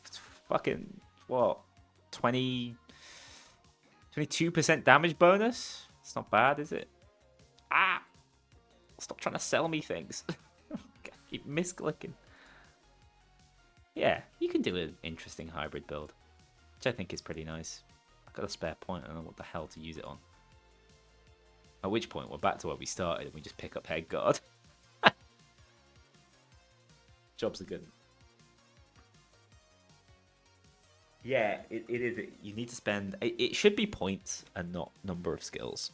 It's fucking, what, 22% damage bonus? It's not bad, is it? Ah! Stop trying to sell me things. Keep misclicking. Yeah, you can do an interesting hybrid build, which I think is pretty nice. I've got a spare point, I don't know what the hell to use it on. At which point, we're back to where we started, and we just pick up head guard. Jobs are good. Yeah, it is. You need to spend... It should be points and not number of skills.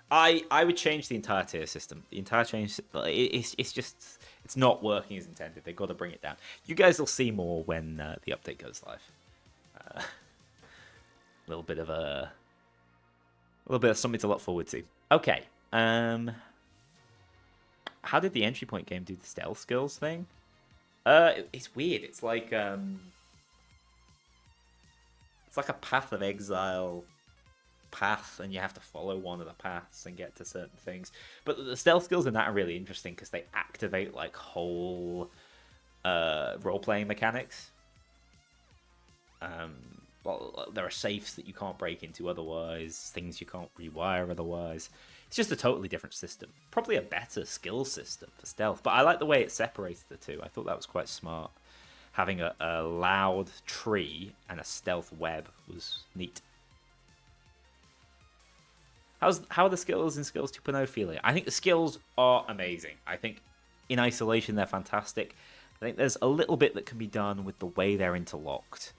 I would change the entire tier system. The entire change... It's just... It's not working as intended. They've got to bring it down. You guys will see more when the update goes live. A little bit of something to look forward to. Okay. How did the entry point game do the stealth skills thing? It's weird. It's like a Path of Exile path, and you have to follow one of the paths and get to certain things. But the stealth skills in that are really interesting because they activate like whole role-playing mechanics. Well, there are safes that you can't break into otherwise, things you can't rewire otherwise. It's just a totally different system. Probably a better skill system for stealth, but I like the way it separated the two. I thought that was quite smart. Having a loud tree and a stealth web was neat. How are the skills in Skills 2.0 feeling? I think the skills are amazing. I think in isolation they're fantastic. I think there's a little bit that can be done with the way they're interlocked.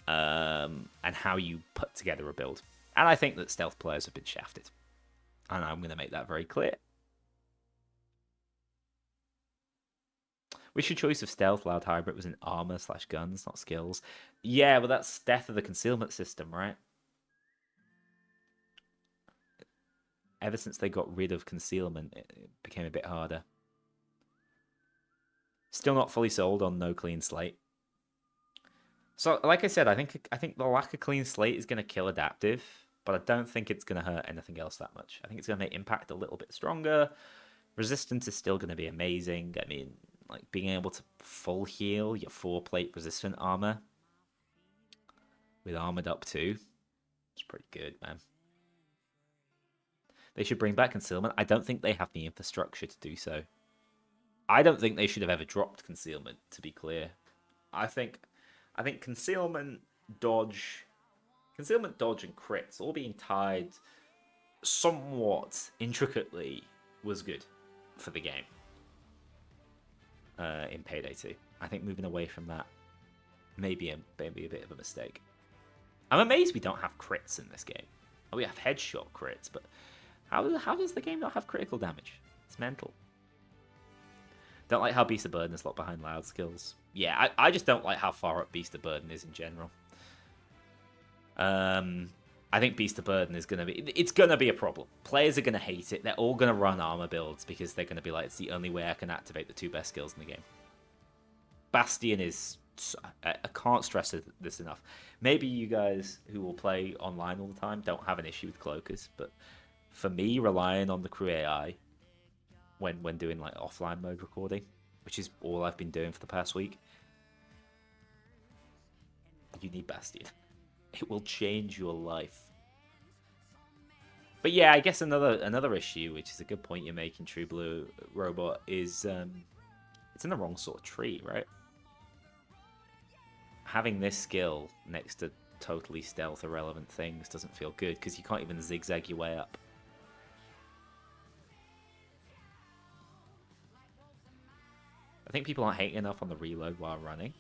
And how you put together a build. And I think that stealth players have been shafted. And I'm going to make that very clear. Wish your choice of stealth loud hybrid was in armor/guns, not skills. Yeah, but that's death of the concealment system, right? Ever since they got rid of concealment, it became a bit harder. Still not fully sold on no clean slate. So, like I said, I think the lack of clean slate is going to kill adaptive, but I don't think it's going to hurt anything else that much. I think it's going to make impact a little bit stronger. Resistance is still going to be amazing. I mean, like being able to full heal your 4-plate resistant armor with armored up too. It's pretty good, man. They should bring back concealment. I don't think they have the infrastructure to do so. I don't think they should have ever dropped concealment, to be clear. I think concealment, dodge, and crits all being tied somewhat intricately was good for the game in Payday 2. I think moving away from that may be a bit of a mistake. I'm amazed we don't have crits in this game. We have headshot crits, but how does the game not have critical damage? It's mental. Don't like how Beast of Burden is locked behind loud skills. Yeah, I just don't like how far up Beast of Burden is in general. I think Beast of Burden is it's gonna be a problem. Players are gonna hate it. They're all gonna run armor builds because they're gonna be like, it's the only way I can activate the 2 best skills in the game. Bastion is... I can't stress this enough. Maybe you guys who will play online all the time don't have an issue with cloakers, but for me, relying on the crew AI when doing like offline mode recording, which is all I've been doing for the past week, you need Bastion. It will change your life. But yeah, I guess another issue, which is a good point you're making, True Blue Robot, is It's in the wrong sort of tree, right? Having this skill next to totally stealth irrelevant things doesn't feel good because you can't even zigzag your way up. I think people aren't hating enough on the reload while running.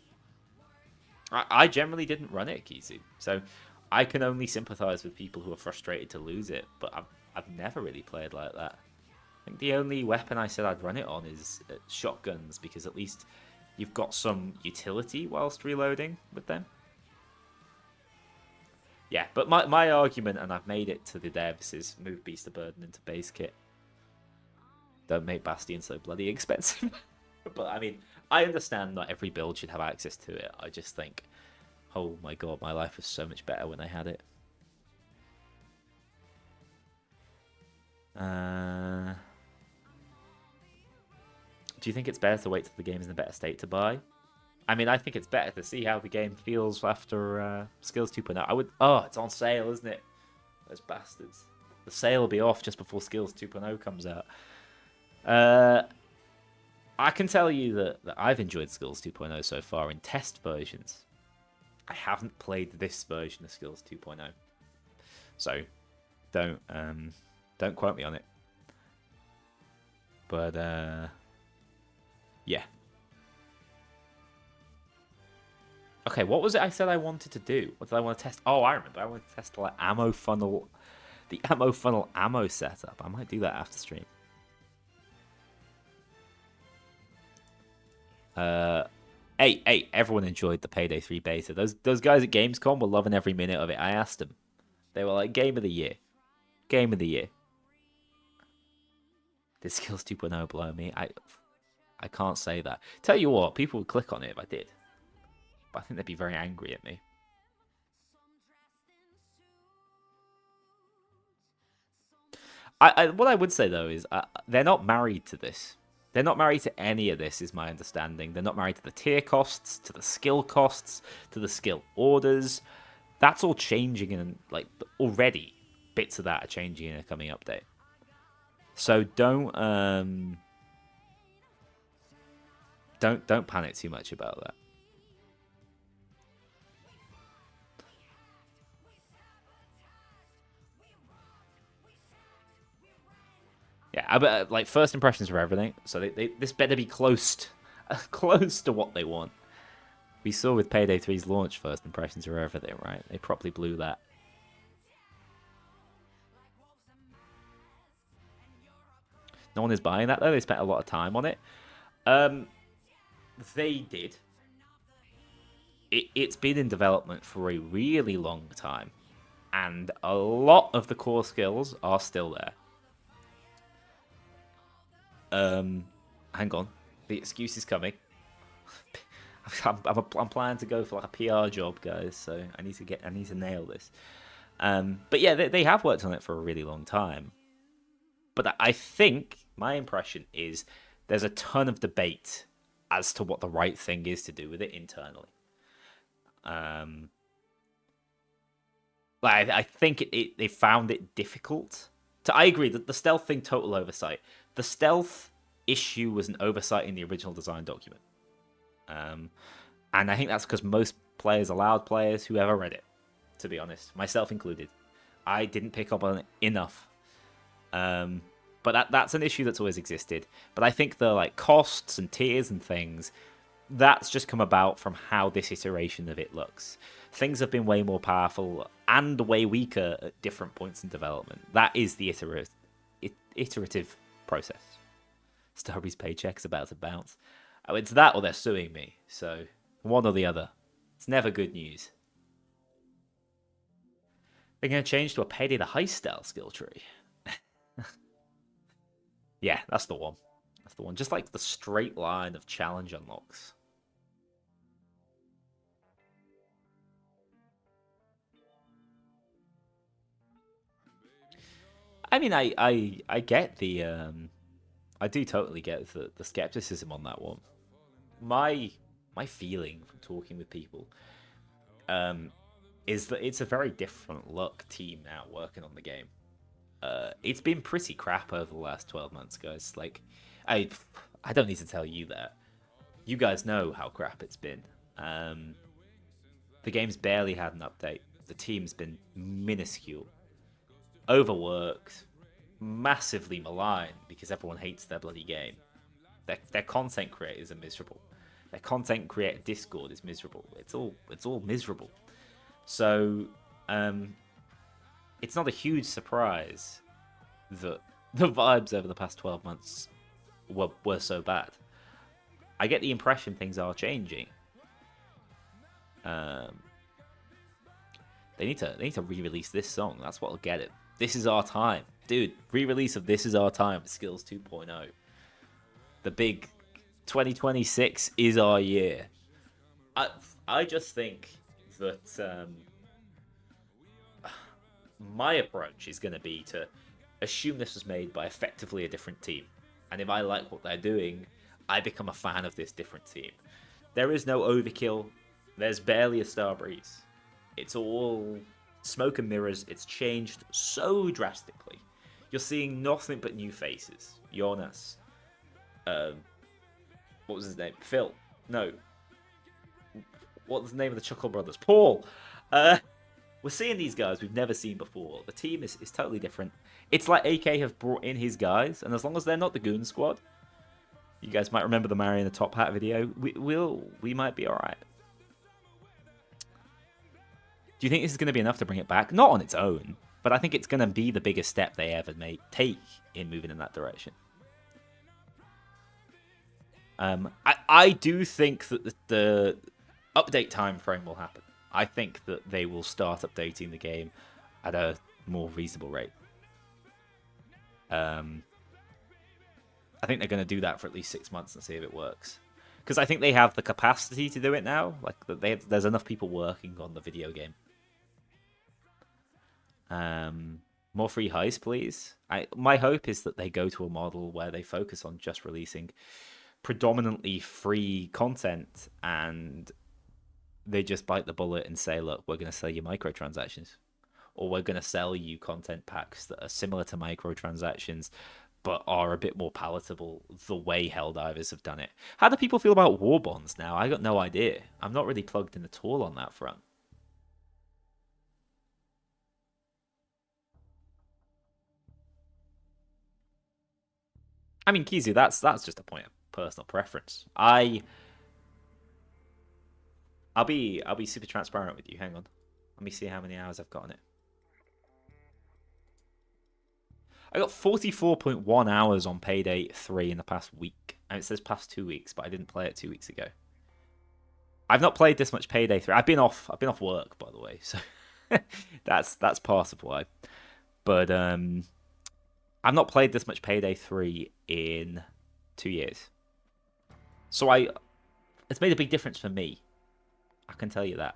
I generally didn't run it, Kizu, so I can only sympathize with people who are frustrated to lose it, but I've never really played like that. I think the only weapon I said I'd run it on is shotguns, because at least you've got some utility whilst reloading with them. Yeah, but my argument, and I've made it to the devs, is move Beast of Burden into base kit. Don't make Bastion so bloody expensive. But I mean, I understand not every build should have access to it. I just think, oh my god, my life was so much better when I had it. Do you think it's better to wait till the game is in a better state to buy? I mean, I think it's better to see how the game feels after Skills 2.0. I would. Oh, it's on sale, isn't it? Those bastards. The sale will be off just before Skills 2.0 comes out. I can tell you that I've enjoyed Skills 2.0 so far in test versions. I haven't played this version of Skills 2.0, so don't quote me on it. But yeah. Okay, what was it I said I wanted to do? What did I want to test? Oh, I remember. I wanted to test the ammo funnel ammo setup. I might do that after stream. Hey, everyone enjoyed the Payday 3 beta. Those guys at Gamescom were loving every minute of it. I asked them. They were like, Game of the Year. Game of the Year. Did Skills 2.0 blow me? I can't say that. Tell you what, people would click on it if I did. But I think they'd be very angry at me. What I would say, though, is they're not married to this. They're not married to any of this, is my understanding. They're not married to the tier costs, to the skill costs, to the skill orders. That's all changing, and like already bits of that are changing in a coming update. So don't panic too much about that. Yeah, but like first impressions are everything. So this better be close to what they want. We saw with Payday 3's launch, first impressions are everything, right? They properly blew that. No one is buying that though. They spent a lot of time on it. They did. It's been in development for a really long time, and a lot of the core skills are still there. Hang on, the excuse is coming. I'm planning to go for like a PR job, guys. So I need to nail this. But yeah, they have worked on it for a really long time. But I think my impression is there's a ton of debate as to what the right thing is to do with it internally. I think they found it difficult. I agree that the stealth thing, total oversight. The stealth issue was an oversight in the original design document. And I think that's because most players allowed players who ever read it, to be honest, myself included. I didn't pick up on it enough. But that's an issue that's always existed. But I think the like costs and tiers and things, that's just come about from how this iteration of it looks. Things have been way more powerful and way weaker at different points in development. That is the iterative process. Starry's paycheck's about to bounce. Oh, it's that or they're suing me. So one or the other. It's never good news. They're going to change to a Payday the Heist style skill tree. Yeah, that's the one. That's the one. Just like the straight line of challenge unlocks. I mean, I get the I do totally get the skepticism on that one. My feeling from talking with people is that it's a very different look team now working on the game. It's been pretty crap over the last 12 months, guys. Like, I don't need to tell you that. You guys know how crap it's been. The game's barely had an update. The team's been minuscule, overworked, massively maligned because everyone hates their bloody game. Their content creators are miserable. Their content creator Discord is miserable. It's all miserable. So it's not a huge surprise that the vibes over the past 12 months were so bad. I get the impression things are changing. They need to re-release this song. That's what'll get it. This is our time, dude. Re-release of This Is Our Time, Skills 2.0. The big 2026 is our year. I just think that my approach is going to be to assume this was made by effectively a different team, and if I like what they're doing, I become a fan of this different team. There is no overkill. There's barely a Starbreeze. It's all smoke and mirrors. It's changed so drastically. You're seeing nothing but new faces. Jonas. What was his name? Phil. No. What was the name of the Chuckle Brothers? Paul. We're seeing these guys we've never seen before. The team is totally different. It's like AK have brought in his guys, and as long as they're not the Goon Squad, you guys might remember the Mary in the Top Hat video. We might be alright. Do you think this is going to be enough to bring it back? Not on its own, but I think it's going to be the biggest step they ever take in moving in that direction. I do think that the update time frame will happen. I think that they will start updating the game at a more reasonable rate. I think they're going to do that for at least 6 months and see if it works. Because I think they have the capacity to do it now. Like there's enough people working on the video game. More free heist, please. My hope is that they go to a model where they focus on just releasing predominantly free content, and they just bite the bullet and say, look, we're going to sell you microtransactions, or we're going to sell you content packs that are similar to microtransactions but are a bit more palatable the way Helldivers have done it. How do people feel about war bonds now? I got no idea. I'm not really plugged in at all on that front. I mean, Kizu, that's just a point of personal preference. I'll be super transparent with you. Hang on. Let me see how many hours I've got on it. I got 44.1 hours on Payday 3 in the past week. And it says past 2 weeks, but I didn't play it 2 weeks ago. I've not played this much Payday 3. I've been off work, by the way, so that's part of why. But I've not played this much Payday 3 in 2 years. So it's made a big difference for me. I can tell you that.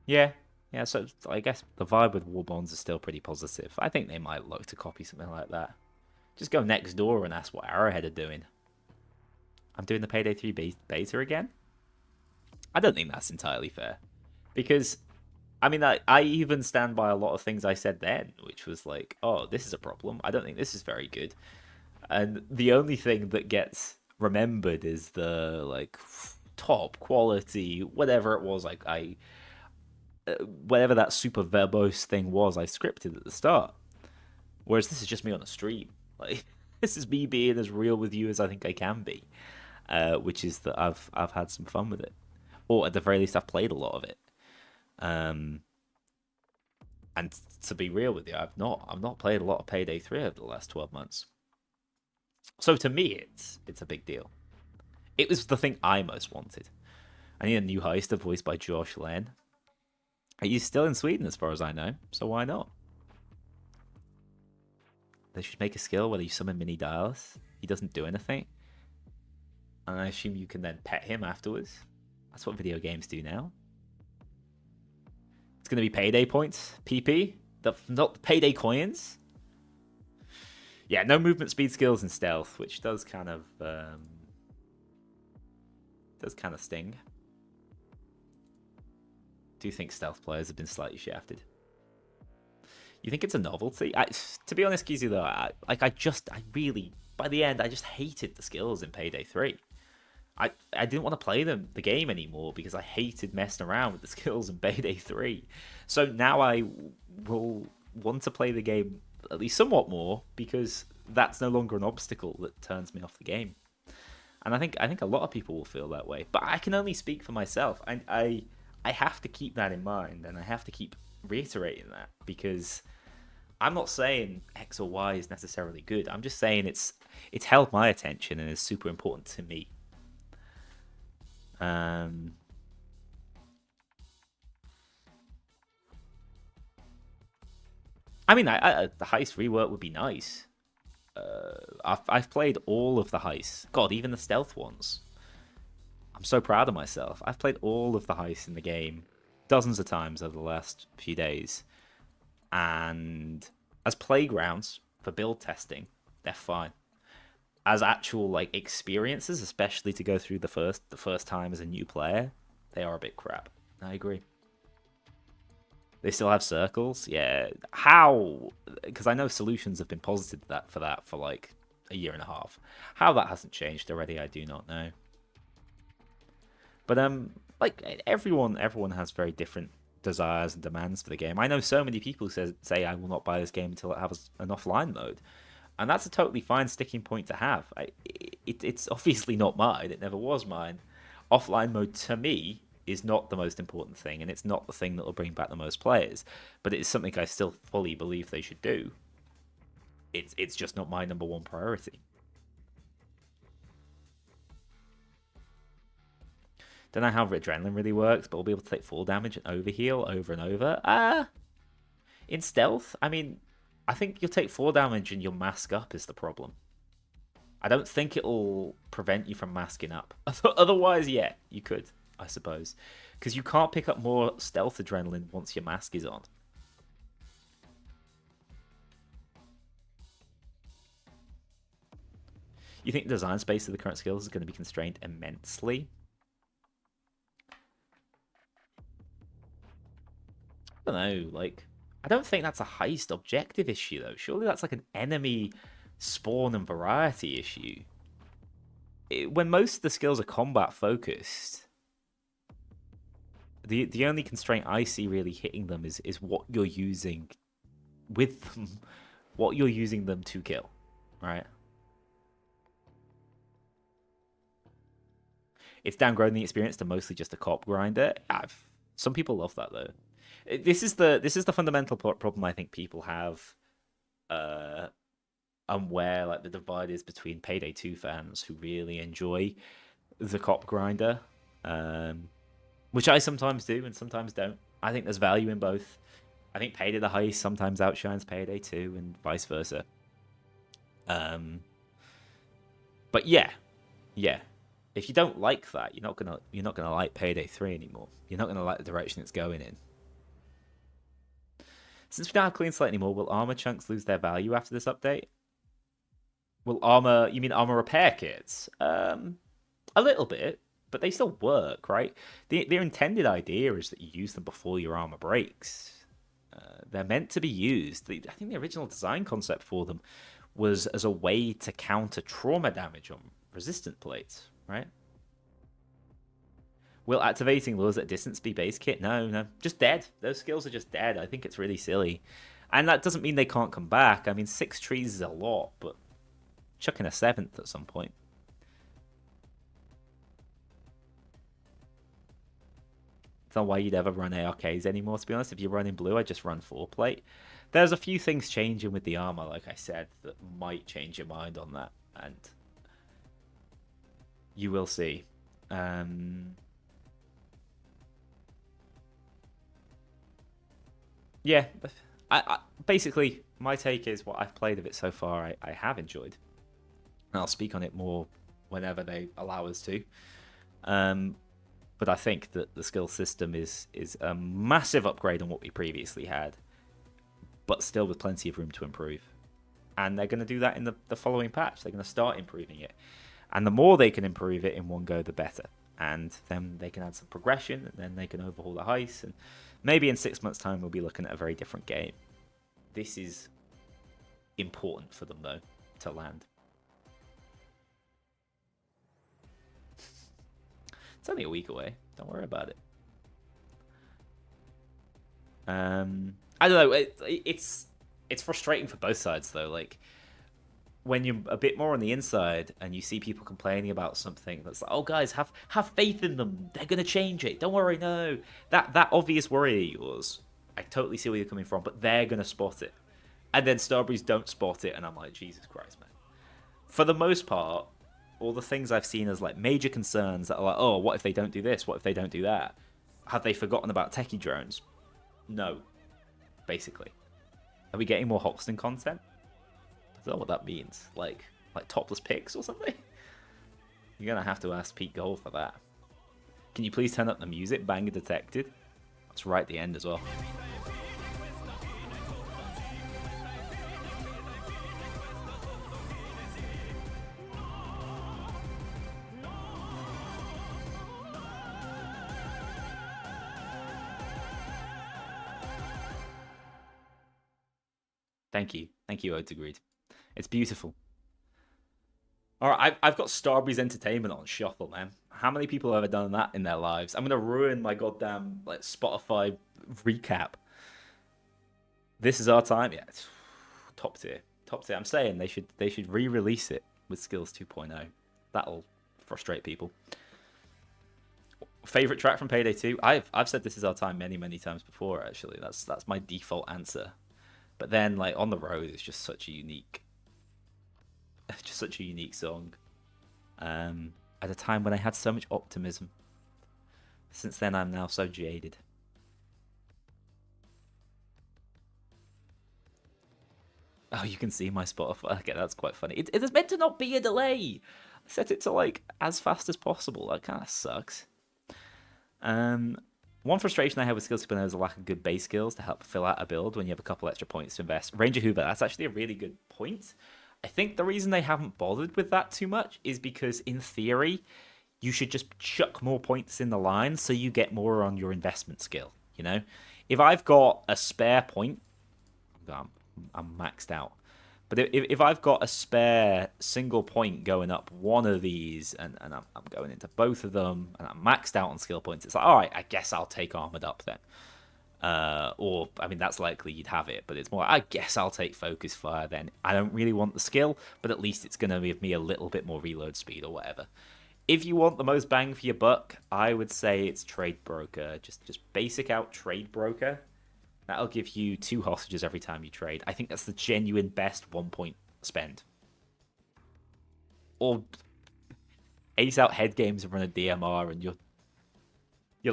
Yeah, so I guess the vibe with War Bonds is still pretty positive. I think they might look to copy something like that. Just go next door and ask what Arrowhead are doing. I'm doing the Payday 3 beta again? I don't think that's entirely fair. Because, I mean, I even stand by a lot of things I said then, which was like, oh, this is a problem. I don't think this is very good. And the only thing that gets remembered is the, like, top quality, whatever it was, like, whatever that super verbose thing was I scripted at the start. Whereas this is just me on a stream. Like, this is me being as real with you as I think I can be. Which is that I've had some fun with it. Or at the very least I've played a lot of it. And to be real with you, I've not played a lot of Payday 3 over the last 12 months. So to me it's a big deal. It was the thing I most wanted. I need a new heister voiced by Josh Len. He's still in Sweden as far as I know, so why not? They should make a skill where you summon mini dials. He doesn't do anything. And I assume you can then pet him afterwards. That's what video games do now. It's going to be Payday points, PP, not Payday coins. Yeah, no movement, speed, skills, and stealth, which does kind of sting. do think stealth players have been slightly shafted. You think it's a novelty? To be honest, Gizu, though, I really, by the end, I just hated the skills in Payday 3. I didn't want to play the game anymore because I hated messing around with the skills in Payday 3. So now I will want to play the game at least somewhat more because that's no longer an obstacle that turns me off the game. And I think a lot of people will feel that way. But I can only speak for myself. I have to keep that in mind, and I have to keep reiterating that because I'm not saying X or Y is necessarily good. I'm just saying it's held my attention and is super important to me. I mean, the heist rework would be nice. I've played all of the heists. God, even the stealth ones. I'm so proud of myself. I've played all of the heists in the game dozens of times over the last few days. And as playgrounds for build testing, they're fine. As actual like experiences, especially to go through the first time as a new player, they are a bit crap. I agree. They still have circles, yeah. How? Because I know solutions have been posited for that for like a year and a half. How that hasn't changed already, I do not know. But like everyone has very different desires and demands for the game. I know so many people say I will not buy this game until it has an offline mode. And that's a totally fine sticking point to have. It's obviously not mine. It never was mine. Offline mode, to me, is not the most important thing, and it's not the thing that will bring back the most players. But it's something I still fully believe they should do. It's just not my number one priority. Don't know how adrenaline really works, but we'll be able to take full damage and overheal over and over. In stealth, I mean, I think you'll take 4 damage and you'll mask up is the problem. I don't think it'll prevent you from masking up. Otherwise, yeah, you could, I suppose. Because you can't pick up more stealth adrenaline once your mask is on. You think the design space of the current skills is going to be constrained immensely? I don't know, like... I don't think that's a heist objective issue, though. Surely that's like an enemy spawn and variety issue. When most of the skills are combat focused, the only constraint I see really hitting them is what you're using with them, what you're using them to kill, right? It's downgrading the experience to mostly just a cop grinder. Some people love that though. This is the fundamental problem I think people have, and where like the divide is between Payday 2 fans who really enjoy the cop grinder, which I sometimes do and sometimes don't. I think there's value in both. I think Payday the Heist sometimes outshines Payday 2 and vice versa. But yeah. If you don't like that, you're not gonna like Payday 3 anymore. You're not gonna like the direction it's going in. Since we don't have clean slate anymore, will armor chunks lose their value after this update? Will armor... You mean armor repair kits? A little bit, but they still work, right? Their intended idea is that you use them before your armor breaks. They're meant to be used. I think the original design concept for them was as a way to counter trauma damage on resistant plates, right? Will activating lures at distance be base kit? No. Just dead. Those skills are just dead. I think it's really silly. And that doesn't mean they can't come back. I mean, 6 trees is a lot, but chucking a 7th at some point. It's not why you'd ever run ARKs anymore, to be honest. If you're running blue, I just run 4-plate. There's a few things changing with the armor, like I said, that might change your mind on that. And you will see. Yeah, I basically, my take is what I've played of it so far, I have enjoyed. And I'll speak on it more whenever they allow us to. But I think that the skill system is a massive upgrade on what we previously had, but still with plenty of room to improve. And they're going to do that in the following patch. They're going to start improving it. And the more they can improve it in one go, the better. and then they can add some progression, and then they can overhaul the heist, and maybe in 6 months' time we'll be looking at a very different game. This is important for them, though, to land. It's only a week away. Don't worry about it. I don't know. It's frustrating for both sides, though. Like, when you're a bit more on the inside and you see people complaining about something that's like, oh, guys, have faith in them. They're going to change it. Don't worry, no. That obvious worry of yours, I totally see where you're coming from, but they're going to spot it. And then Starbreeze don't spot it, and I'm like, Jesus Christ, man. For the most part, all the things I've seen as like major concerns that are like, oh, what if they don't do this? What if they don't do that? Have they forgotten about techie drones? No, basically. Are we getting more Hoxton content? I don't know what that means. Like topless pics or something? You're going to have to ask Pete Gold for that. Can you please turn up the music? Banger detected. That's right at the end as well. Thank you, Odes agreed. It's beautiful. All right, I've got Starbreeze Entertainment on shuffle, man. How many people have ever done that in their lives? I'm gonna ruin my goddamn like Spotify recap. This is our time, yeah. It's top tier. I'm saying they should re-release it with Skills 2.0. That'll frustrate people. Favorite track from Payday 2? I've said This Is Our Time many times before. Actually, that's my default answer. But then, like, On the Road is just such a unique song. At a time when I had so much optimism. Since then, I'm now so jaded. Oh, you can see my Spotify. Okay, that's quite funny. It is meant to not be a delay. I set it to, like, as fast as possible. That kind of sucks. One frustration I have with Skills 2.0 is a lack of good base skills to help fill out a build when you have a couple extra points to invest. Ranger Hoover, that's actually a really good point. I think the reason they haven't bothered with that too much is because, in theory, you should just chuck more points in the line so you get more on your investment skill, you know? If I've got a spare point, I'm maxed out. But if I've got a spare single point going up one of these and I'm going into both of them and I'm maxed out on skill points, it's like, all right, I guess I'll take Armored Up then. Or, I mean, that's likely you'd have it, but it's more, I guess I'll take Focus Fire then. I don't really want the skill, but at least it's going to give me a little bit more reload speed or whatever. If you want the most bang for your buck, I would say it's Trade Broker. Just basic out Trade Broker. That'll give you 2 hostages every time you trade. I think that's the genuine best 1 point spend. Or ace out head games and run a DMR and your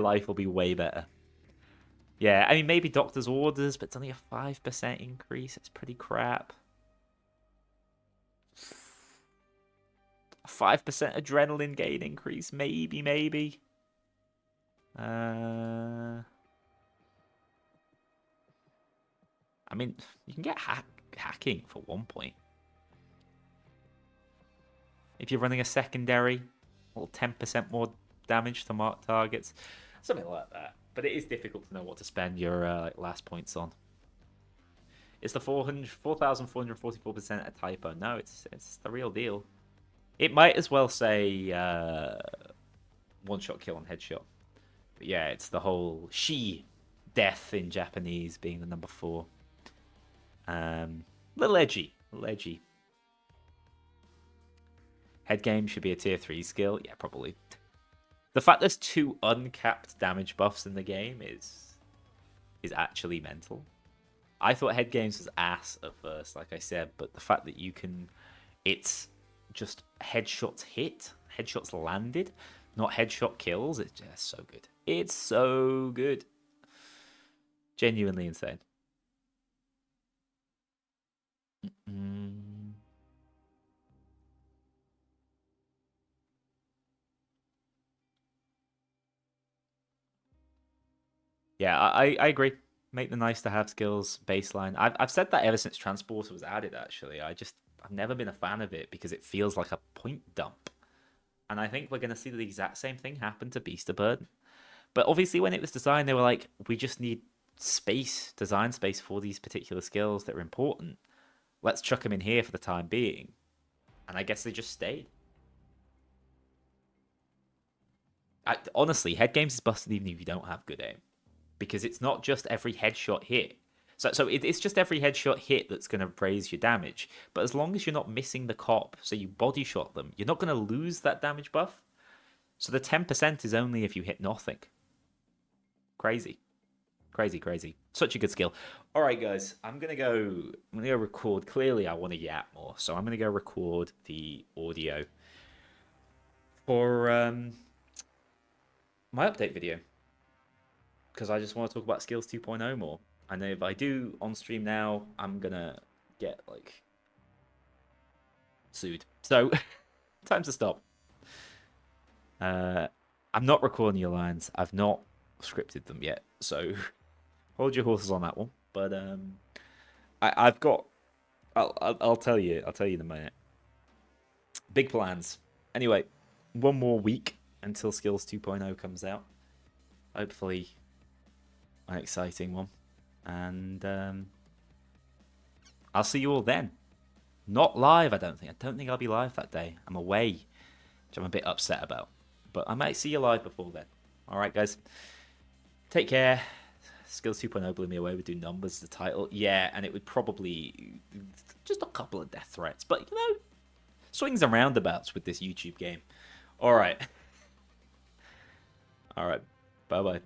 life will be way better. Yeah, I mean, maybe Doctor's Orders, but it's only a 5% increase. It's pretty crap. A 5% adrenaline gain increase, maybe. I mean, you can get hacking for 1 point. If you're running a secondary, or 10% more damage to mark targets, something like that. But it is difficult to know what to spend your last points on. Is the 4,444% a typo? No, it's the real deal. It might as well say one-shot kill on headshot. But yeah, it's the whole she death in Japanese being the number 4. Little edgy. Head game should be a tier 3 skill. Yeah, probably. The fact there's 2 uncapped damage buffs in the game is actually mental. I thought head games was ass at first, like I said, but the fact that you can, it's just headshots hit, headshots landed, not headshot kills. It's just so good. It's so good. Genuinely insane. Yeah, I agree. Make the nice to have skills baseline. I've said that ever since Transporter was added. Actually, I've never been a fan of it because it feels like a point dump. And I think we're going to see the exact same thing happen to Beast of Burden. But obviously, when it was designed, they were like, we just need space, design space for these particular skills that are important. Let's chuck them in here for the time being. And I guess they just stayed. Honestly, head games is busted even if you don't have good aim. Because it's not just every headshot hit. So it's just every headshot hit that's going to raise your damage. But as long as you're not missing the cop, so you body shot them, you're not going to lose that damage buff. So the 10% is only if you hit nothing. Crazy. Crazy, crazy. Such a good skill. All right, guys, I'm gonna go record. Clearly, I want to yap more, so I'm gonna go record the audio for my update video because I just want to talk about Skills 2.0 more. I know if I do on stream now, I'm gonna get like sued. So, time to stop. I'm not recording your lines. I've not scripted them yet, so hold your horses on that one. But I've got. I'll tell you. I'll tell you in a minute. Big plans. Anyway, one more week until Skills 2.0 comes out. Hopefully, an exciting one, and I'll see you all then. Not live, I don't think. I don't think I'll be live that day. I'm away, which I'm a bit upset about. But I might see you live before then. All right, guys. Take care. Skills 2.0 blew me away. Would do numbers, the title. Yeah, and it would probably just a couple of death threats. But, you know, swings and roundabouts with this YouTube game. All right. All right. Bye-bye.